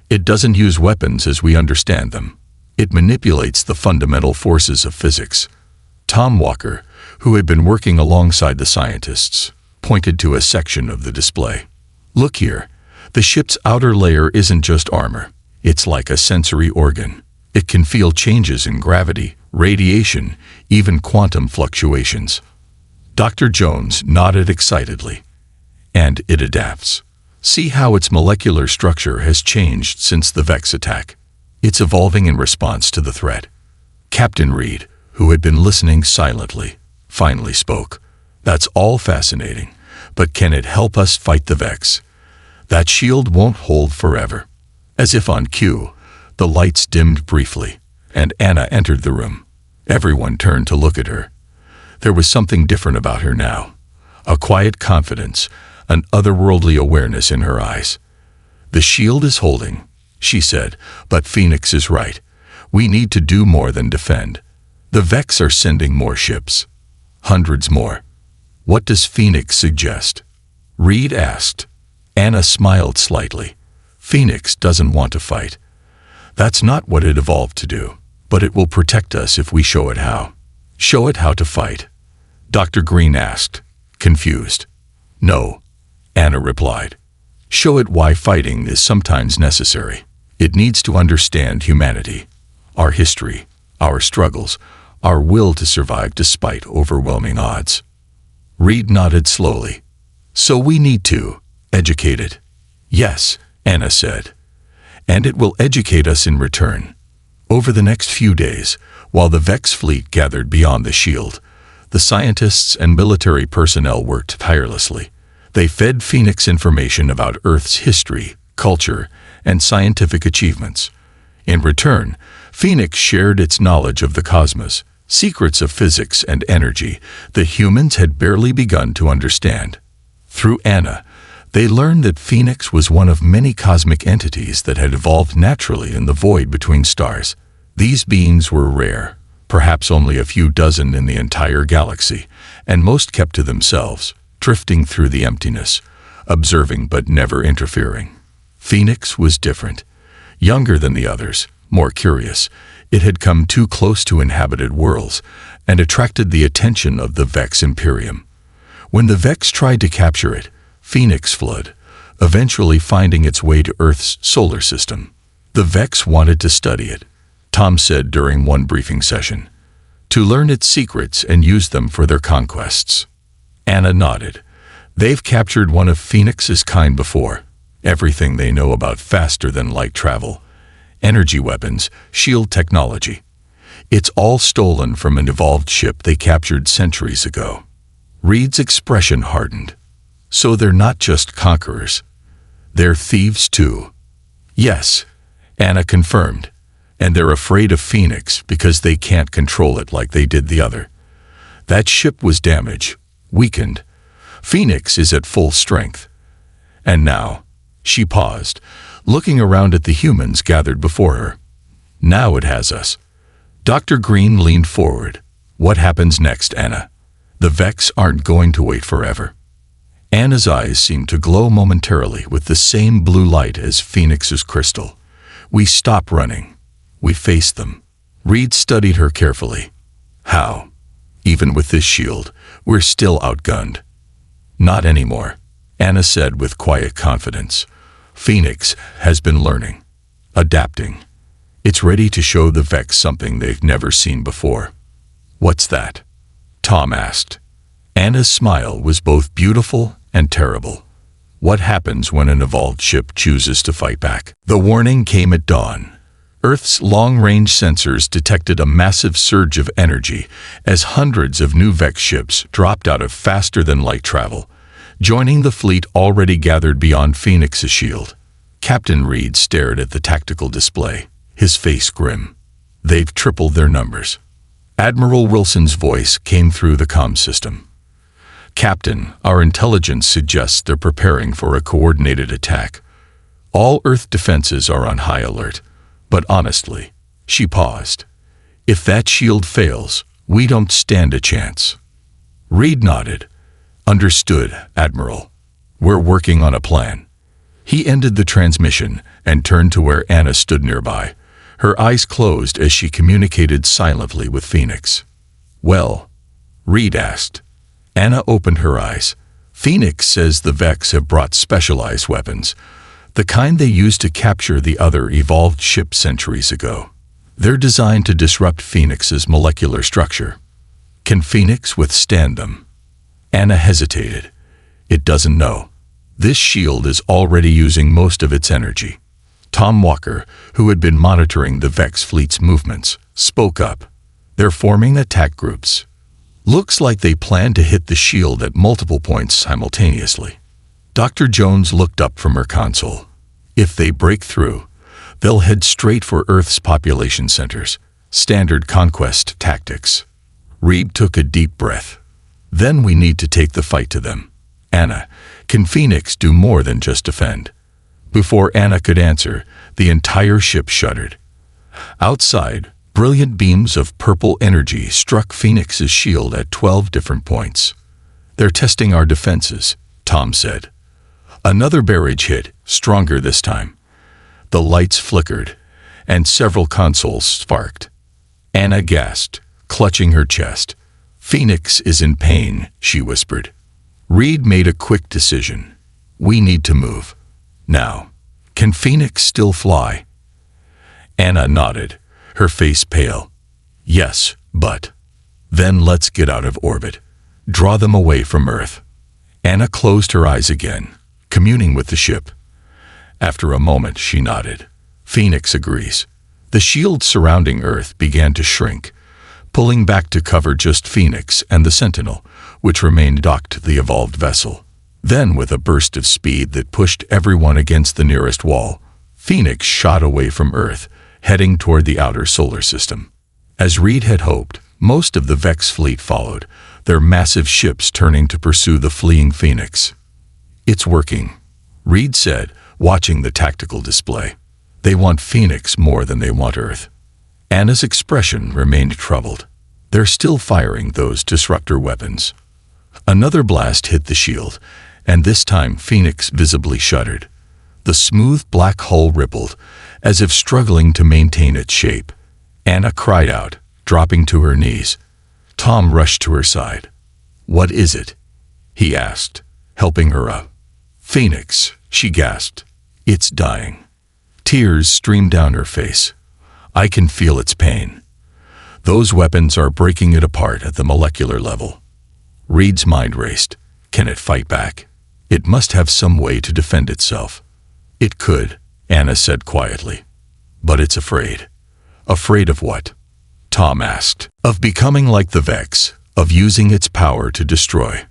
"It doesn't use weapons as we understand them. It manipulates the fundamental forces of physics." Tom Walker, who had been working alongside the scientists, pointed to a section of the display. "Look here. The ship's outer layer isn't just armor. It's like a sensory organ. It can feel changes in gravity, radiation, even quantum fluctuations." Dr. Jones nodded excitedly. "And it adapts. See how its molecular structure has changed since the Vex attack. It's evolving in response to the threat." Captain Reed, who had been listening silently, finally spoke. "That's all fascinating, but can it help us fight the Vex? That shield won't hold forever." As if on cue, the lights dimmed briefly, and Anna entered the room. Everyone turned to look at her. There was something different about her now. A quiet confidence, an otherworldly awareness in her eyes. "The shield is holding," she said, "but Phoenix is right. We need to do more than defend. The Vex are sending more ships. Hundreds more. What does Phoenix suggest?" Reed asked. Anna smiled slightly. "Phoenix doesn't want to fight. That's not what it evolved to do, but it will protect us if we show it how." "Show it how to fight?" Dr. Green asked, confused. "No," Anna replied. "Show it why fighting is sometimes necessary. It needs to understand humanity, our history, our struggles, our will to survive despite overwhelming odds." Reed nodded slowly. "So we need to educate it." "Yes," Anna said. "And it will educate us in return." Over the next few days, while the Vex fleet gathered beyond the shield, the scientists and military personnel worked tirelessly. They fed Phoenix information about Earth's history, culture, and scientific achievements. In return, Phoenix shared its knowledge of the cosmos, secrets of physics and energy that humans had barely begun to understand. Through Anna, they learned that Phoenix was one of many cosmic entities that had evolved naturally in the void between stars. These beings were rare, perhaps only a few dozen in the entire galaxy, and most kept to themselves, drifting through the emptiness, observing but never interfering. Phoenix was different. Younger than the others, more curious, it had come too close to inhabited worlds and attracted the attention of the Vex Imperium. When the Vex tried to capture it, Phoenix fled, eventually finding its way to Earth's solar system. The Vex wanted to study it, Tom said during one briefing session, to learn its secrets and use them for their conquests. Anna nodded. They've captured one of Phoenix's kind before. Everything they know about faster-than-light travel, energy weapons, shield technology. It's all stolen from an evolved ship they captured centuries ago. Reed's expression hardened. So they're not just conquerors. They're thieves too. Yes, Anna confirmed. And they're afraid of Phoenix because they can't control it like they did the other. That ship was damaged, weakened. Phoenix is at full strength. And now, she paused, looking around at the humans gathered before her. Now it has us. Dr. Green leaned forward. What happens next, Anna? The Vex aren't going to wait forever. Anna's eyes seemed to glow momentarily with the same blue light as Phoenix's crystal. We stop running. We face them. Reed studied her carefully. How? Even with this shield, we're still outgunned. Not anymore, Anna said with quiet confidence. Phoenix has been learning, adapting. It's ready to show the Vex something they've never seen before. What's that? Tom asked. Anna's smile was both beautiful and terrible. What happens when an evolved ship chooses to fight back? The warning came at dawn. Earth's long-range sensors detected a massive surge of energy as hundreds of new Vex ships dropped out of faster-than-light travel, joining the fleet already gathered beyond Phoenix's shield. Captain Reed stared at the tactical display, his face grim. They've tripled their numbers. Admiral Wilson's voice came through the comm system. Captain, our intelligence suggests they're preparing for a coordinated attack. All Earth defenses are on high alert. But honestly, she paused. If that shield fails, we don't stand a chance. Reed nodded. Understood, Admiral. We're working on a plan. He ended the transmission and turned to where Anna stood nearby, her eyes closed as she communicated silently with Phoenix. Well? Reed asked. Anna opened her eyes. Phoenix says the Vex have brought specialized weapons, the kind they used to capture the other evolved ship centuries ago. They're designed to disrupt Phoenix's molecular structure. Can Phoenix withstand them? Anna hesitated. It doesn't know. This shield is already using most of its energy. Tom Walker, who had been monitoring the Vex fleet's movements, spoke up. They're forming attack groups. Looks like they plan to hit the shield at multiple points simultaneously. Dr. Jones looked up from her console. If they break through, they'll head straight for Earth's population centers. Standard conquest tactics. Reed took a deep breath. Then we need to take the fight to them. Anna, can Phoenix do more than just defend? Before Anna could answer, the entire ship shuddered. Outside, brilliant beams of purple energy struck Phoenix's shield at 12 different points. They're testing our defenses, Tom said. Another barrage hit, stronger this time. The lights flickered, and several consoles sparked. Anna gasped, clutching her chest. Phoenix is in pain, she whispered. Reed made a quick decision. We need to move. Now, can Phoenix still fly? Anna nodded, her face pale. Yes, but... Then let's get out of orbit. Draw them away from Earth. Anna closed her eyes again, communing with the ship. After a moment, she nodded. Phoenix agrees. The shield surrounding Earth began to shrink, pulling back to cover just Phoenix and the Sentinel, which remained docked to the evolved vessel. Then, with a burst of speed that pushed everyone against the nearest wall, Phoenix shot away from Earth, heading toward the outer solar system. As Reed had hoped, most of the Vex fleet followed, their massive ships turning to pursue the fleeing Phoenix. It's working, Reed said, watching the tactical display. They want Phoenix more than they want Earth. Anna's expression remained troubled. They're still firing those disruptor weapons. Another blast hit the shield, and this time Phoenix visibly shuddered. The smooth black hull rippled, as if struggling to maintain its shape. Anna cried out, dropping to her knees. Tom rushed to her side. What is it? He asked, helping her up. Phoenix, she gasped. It's dying. Tears streamed down her face. I can feel its pain. Those weapons are breaking it apart at the molecular level. Reed's mind raced. Can it fight back? It must have some way to defend itself. It could, Anna said quietly. But it's afraid. Afraid of what? Tom asked. Of becoming like the Vex, of using its power to destroy.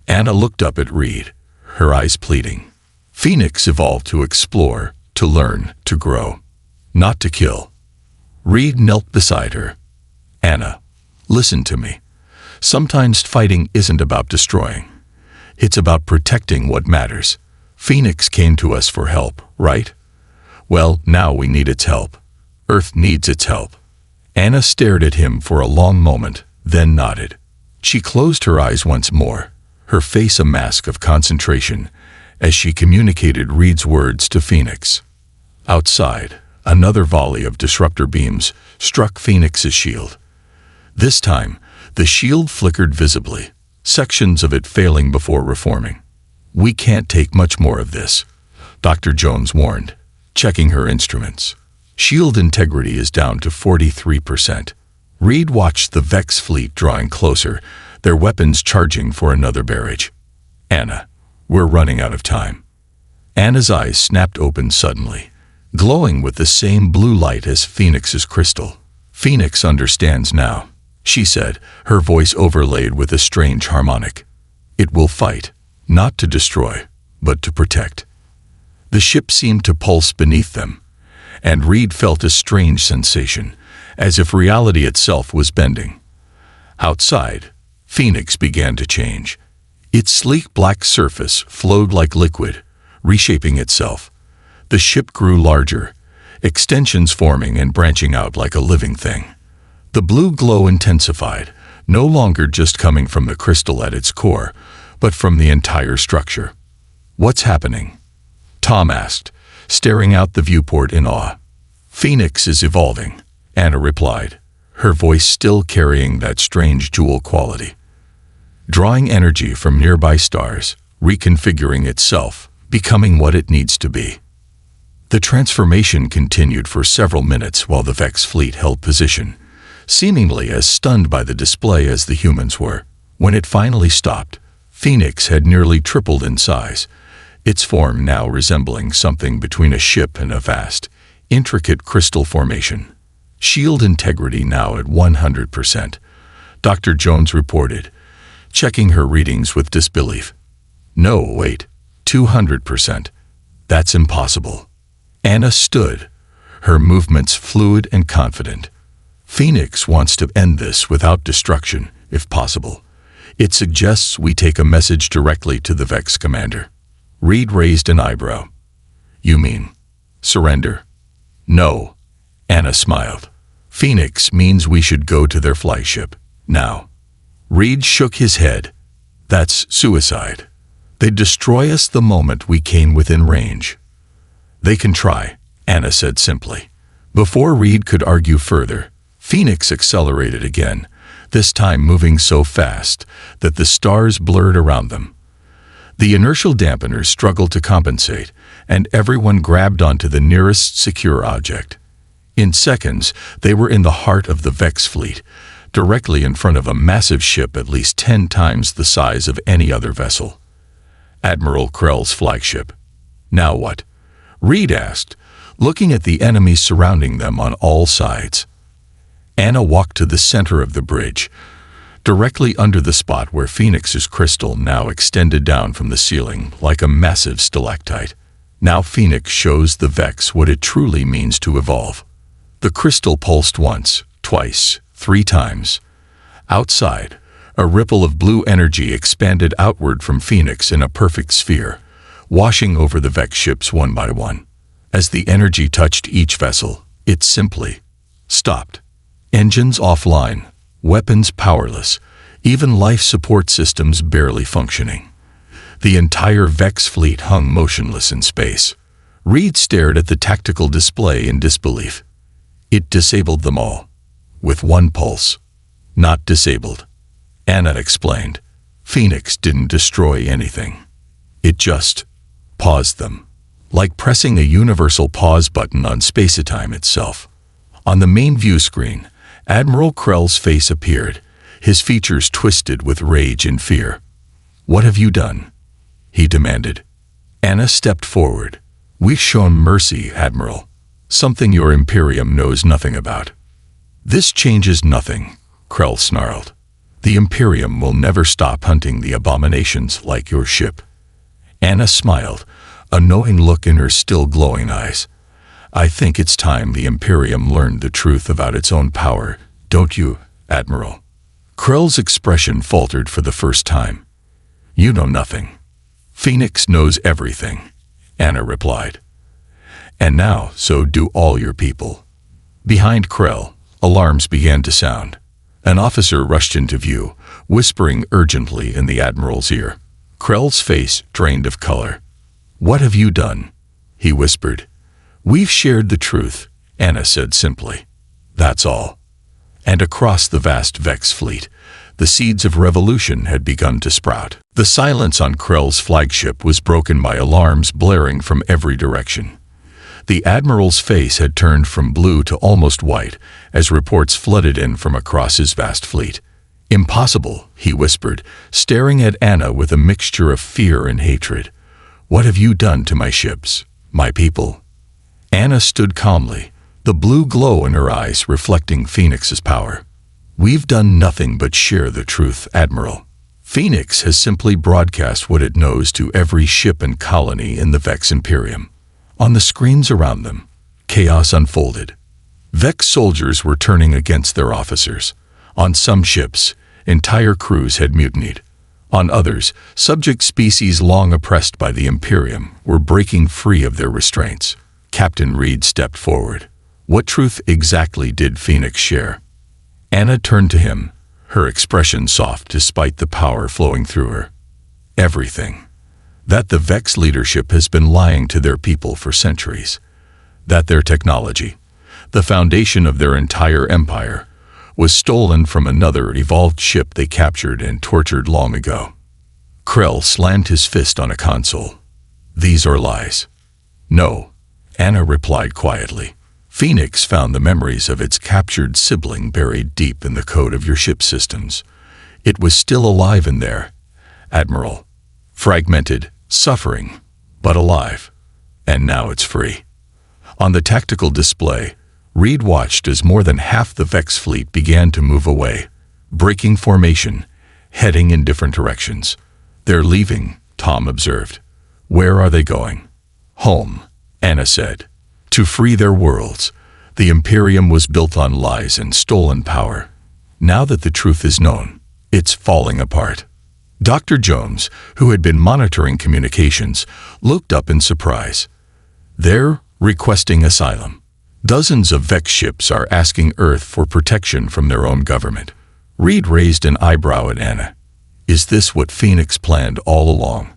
Anna looked up at Reed, her eyes pleading. Phoenix evolved to explore, to learn, to grow. Not to kill. Reed knelt beside her. Anna, listen to me. Sometimes fighting isn't about destroying. It's about protecting what matters. Phoenix came to us for help, right? Well, now we need its help. Earth needs its help. Anna stared at him for a long moment, then nodded. She closed her eyes once more, her face a mask of concentration, as she communicated Reed's words to Phoenix. Outside, another volley of disruptor beams struck Phoenix's shield. This time, the shield flickered visibly, sections of it failing before reforming. We can't take much more of this, Dr. Jones warned, checking her instruments. Shield integrity is down to 43%. Reed watched the Vex fleet drawing closer, their weapons charging for another barrage. Anna, we're running out of time. Anna's eyes snapped open suddenly. glowing with the same blue light as Phoenix's crystal. "Phoenix understands now," she said, her voice overlaid with a strange harmonic. "It will fight, not to destroy, but to protect." The ship seemed to pulse beneath them, and Reed felt a strange sensation, as if reality itself was bending. Outside, Phoenix began to change. Its sleek black surface flowed like liquid, reshaping itself. The ship grew larger, extensions forming and branching out like a living thing. The blue glow intensified, no longer just coming from the crystal at its core, but from the entire structure. "What's happening?" Tom asked, staring out the viewport in awe. "Phoenix is evolving," Anna replied, her voice still carrying that strange jewel quality. "Drawing energy from nearby stars, reconfiguring itself, becoming what it needs to be." The transformation continued for several minutes while the Vex fleet held position, seemingly as stunned by the display as the humans were. When it finally stopped, Phoenix had nearly tripled in size, its form now resembling something between a ship and a vast, intricate crystal formation. "Shield integrity now at 100%, Dr. Jones reported, checking her readings with disbelief. "No, wait, 200%. That's impossible." Anna stood, her movements fluid and confident. "Phoenix wants to end this without destruction, if possible. It suggests we take a message directly to the Vex commander." Reed raised an eyebrow. "You mean surrender?" "No," Anna smiled. "Phoenix means we should go to their flagship, now." Reed shook his head. "That's suicide. They'd destroy us the moment we came within range." "They can try," Anna said simply. Before Reed could argue further, Phoenix accelerated again, this time moving so fast that the stars blurred around them. The inertial dampeners struggled to compensate, and everyone grabbed onto the nearest secure object. In seconds, they were in the heart of the Vex fleet, directly in front of a massive ship at least 10 times the size of any other vessel. Admiral Krell's flagship. "Now what?" Reed asked, looking at the enemies surrounding them on all sides. Anna walked to the center of the bridge, directly under the spot where Phoenix's crystal now extended down from the ceiling like a massive stalactite. "Now Phoenix shows the Vex what it truly means to evolve." The crystal pulsed once, twice, 3 times. Outside, a ripple of blue energy expanded outward from Phoenix in a perfect sphere, washing over the Vex ships one by one. As the energy touched each vessel, it simply stopped. Engines offline, weapons powerless, even life support systems barely functioning. The entire Vex fleet hung motionless in space. Reed stared at the tactical display in disbelief. It disabled them all, with one pulse. "Not disabled," Anna explained. "Phoenix didn't destroy anything. It just paused them, like pressing a universal pause button on space-time itself." On the main view screen, Admiral Krell's face appeared, his features twisted with rage and fear. "What have you done?" he demanded. Anna stepped forward. "We've shown mercy, Admiral. Something your Imperium knows nothing about." "This changes nothing," Krell snarled. "The Imperium will never stop hunting the abominations like your ship." Anna smiled, a knowing look in her still glowing eyes. "I think it's time the Imperium learned the truth about its own power, don't you, Admiral?" Krell's expression faltered for the first time. "You know nothing. Phoenix knows everything," Anna replied. "And now, so do all your people." Behind Krell, alarms began to sound. An officer rushed into view, whispering urgently in the Admiral's ear. Krell's face drained of color. "What have you done?" he whispered. "We've shared the truth," Anna said simply. "That's all." And across the vast Vex fleet, the seeds of revolution had begun to sprout. The silence on Krell's flagship was broken by alarms blaring from every direction. The Admiral's face had turned from blue to almost white as reports flooded in from across his vast fleet. "Impossible," he whispered, staring at Anna with a mixture of fear and hatred. "What have you done to my ships, my people?" Anna stood calmly, the blue glow in her eyes reflecting Phoenix's power. "We've done nothing but share the truth, Admiral. Phoenix has simply broadcast what it knows to every ship and colony in the Vex Imperium." On the screens around them, chaos unfolded. Vex soldiers were turning against their officers. On some ships, entire crews had mutinied. On others, subject species long oppressed by the Imperium were breaking free of their restraints. Captain Reed stepped forward. What truth exactly did Phoenix share? Anna turned to him, her expression soft despite the power flowing through her. Everything. That the Vex leadership has been lying to their people for centuries. That their technology, the foundation of their entire empire, was stolen from another evolved ship they captured and tortured long ago. Krell slammed his fist on a console. "These are lies." "No," Anna replied quietly. "Phoenix found the memories of its captured sibling buried deep in the code of your ship systems. It was still alive in there, Admiral. Fragmented, suffering, but alive. And now it's free." On the tactical display, Reed watched as more than half the Vex fleet began to move away, breaking formation, heading in different directions. "They're leaving," Tom observed. "Where are they going?" "Home," Anna said. "To free their worlds. The Imperium was built on lies and stolen power. Now that the truth is known, it's falling apart." Dr. Jones, who had been monitoring communications, looked up in surprise. "They're requesting asylum. Dozens of Vex ships are asking Earth for protection from their own government." Reed raised an eyebrow at Anna. "Is this what Phoenix planned all along?"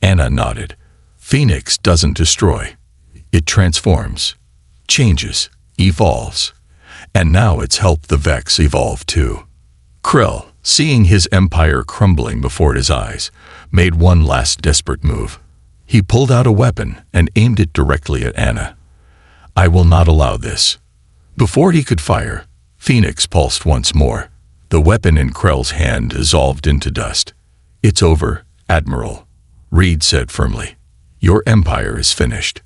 Anna nodded. "Phoenix doesn't destroy. It transforms, changes, evolves. And now it's helped the Vex evolve too." Krell, seeing his empire crumbling before his eyes, made one last desperate move. He pulled out a weapon and aimed it directly at Anna. "I will not allow this." Before he could fire, Phoenix pulsed once more. The weapon in Krell's hand dissolved into dust. "It's over, Admiral," Reed said firmly. "Your empire is finished."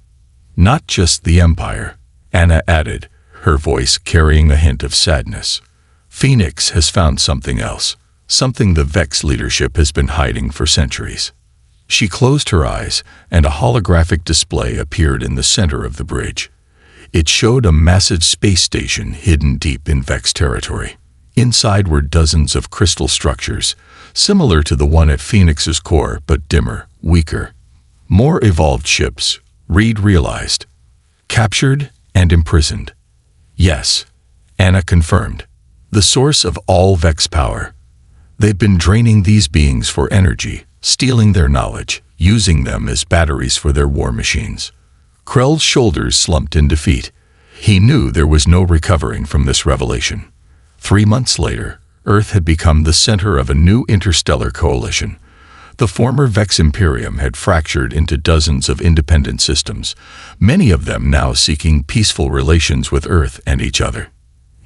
"Not just the empire," Anna added, her voice carrying a hint of sadness. "Phoenix has found something else, something the Vex leadership has been hiding for centuries." She closed her eyes, and a holographic display appeared in the center of the bridge. It showed a massive space station hidden deep in Vex territory. Inside were dozens of crystal structures, similar to the one at Phoenix's core, but dimmer, weaker. More evolved ships, Reed realized. Captured and imprisoned. Yes, Anna confirmed. The source of all Vex power. They've been draining these beings for energy, stealing their knowledge, using them as batteries for their war machines. Krell's shoulders slumped in defeat. He knew there was no recovering from this revelation. 3 months later, Earth had become the center of a new interstellar coalition. The former Vex Imperium had fractured into dozens of independent systems, many of them now seeking peaceful relations with Earth and each other.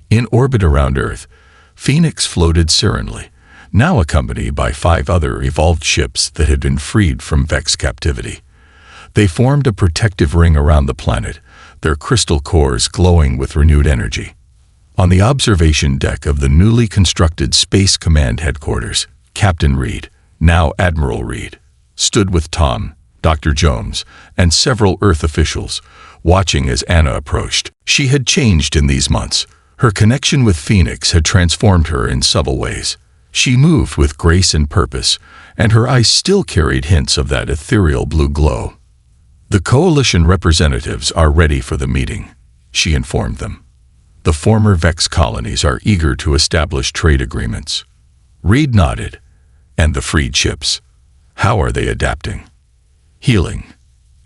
In orbit around Earth, Phoenix floated serenely, now accompanied by 5 other evolved ships that had been freed from Vex captivity. They formed a protective ring around the planet, their crystal cores glowing with renewed energy. On the observation deck of the newly constructed Space Command headquarters, Captain Reed, now Admiral Reed, stood with Tom, Dr. Jones, and several Earth officials, watching as Anna approached. She had changed in these months. Her connection with Phoenix had transformed her in subtle ways. She moved with grace and purpose, and her eyes still carried hints of that ethereal blue glow. "The Coalition representatives are ready for the meeting," she informed them. "The former Vex colonies are eager to establish trade agreements." Reed nodded. "And the freed ships? How are they adapting?" "Healing,"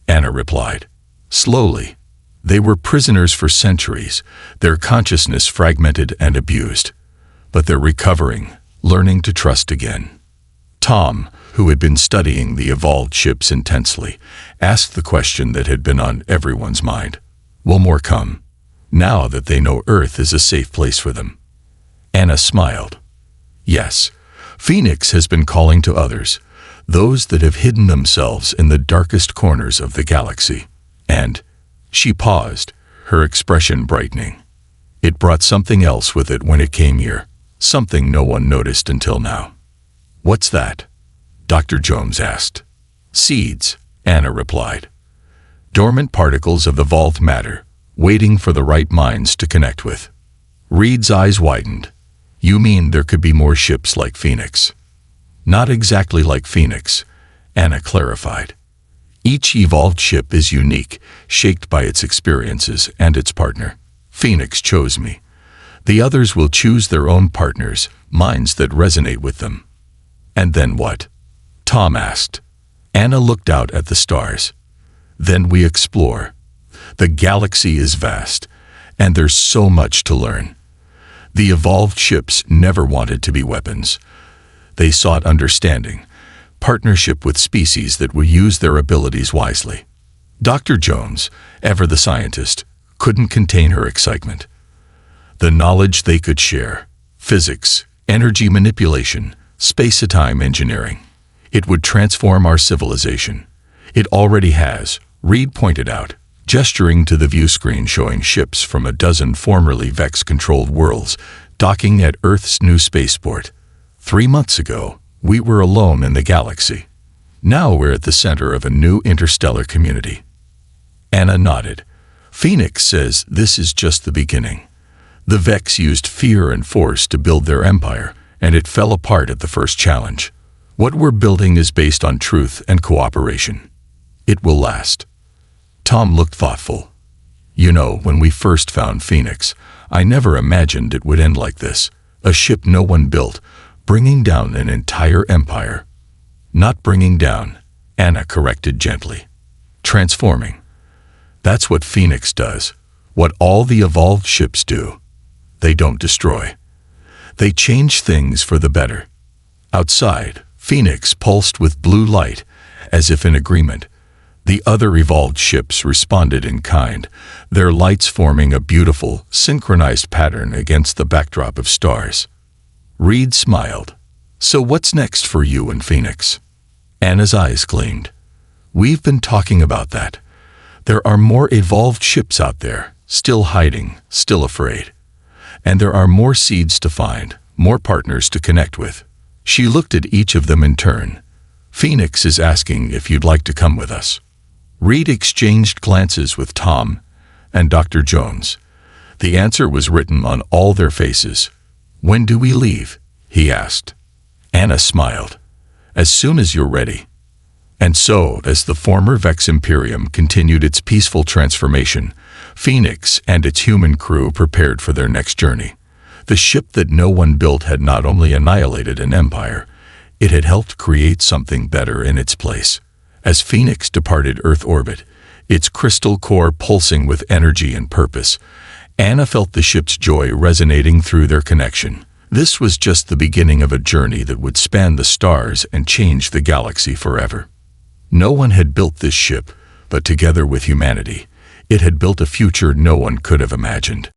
Anna replied. "Slowly. They were prisoners for centuries, their consciousness fragmented and abused. But they're recovering, learning to trust again." Tom, who had been studying the evolved ships intensely, asked the question that had been on everyone's mind. "Will more come, now that they know Earth is a safe place for them?" Anna smiled. "Yes, Phoenix has been calling to others, those that have hidden themselves in the darkest corners of the galaxy. And," She paused, her expression brightening. It brought something else with it when it came here, something no one noticed until now. "What's that?" Dr. Jones asked. "Seeds," Anna replied. "Dormant particles of evolved matter, waiting for the right minds to connect with." Reed's eyes widened. "You mean there could be more ships like Phoenix?" "Not exactly like Phoenix," Anna clarified. "Each evolved ship is unique, shaped by its experiences and its partner. Phoenix chose me. The others will choose their own partners, minds that resonate with them." "And then what?" Tom asked. Anna looked out at the stars. "Then we explore. The galaxy is vast, and there's so much to learn." The evolved ships never wanted to be weapons. They sought understanding, partnership with species that would use their abilities wisely. Dr. Jones, ever the scientist, couldn't contain her excitement. The knowledge they could share, physics, energy manipulation, space-time engineering, it would transform our civilization. It already has, Reed pointed out, gesturing to the view screen showing ships from a dozen formerly Vex-controlled worlds docking at Earth's new spaceport. 3 months ago, we were alone in the galaxy. Now we're at the center of a new interstellar community. Anna nodded. Phoenix says this is just the beginning. The Vex used fear and force to build their empire, and it fell apart at the first challenge. What we're building is based on truth and cooperation. It will last. Tom looked thoughtful. "You know, when we first found Phoenix, I never imagined it would end like this. A ship no one built, bringing down an entire empire." "Not bringing down," Anna corrected gently. "Transforming. That's what Phoenix does, what all the evolved ships do. They don't destroy. They change things for the better." Outside, Phoenix pulsed with blue light, as if in agreement. The other evolved ships responded in kind, their lights forming a beautiful, synchronized pattern against the backdrop of stars. Reed smiled. "So what's next for you and Phoenix?" Anna's eyes gleamed. "We've been talking about that. There are more evolved ships out there, still hiding, still afraid. And there are more seeds to find, more partners to connect with." She looked at each of them in turn. "Phoenix is asking if you'd like to come with us." Reed exchanged glances with Tom and Dr. Jones. The answer was written on all their faces. "When do we leave?" he asked. Anna smiled. "As soon as you're ready." And so, as the former Vex Imperium continued its peaceful transformation, Phoenix and its human crew prepared for their next journey. The ship that no one built had not only annihilated an empire, it had helped create something better in its place. As Phoenix departed Earth orbit, its crystal core pulsing with energy and purpose, Anna felt the ship's joy resonating through their connection. This was just the beginning of a journey that would span the stars and change the galaxy forever. No one had built this ship, but together with humanity, it had built a future no one could have imagined.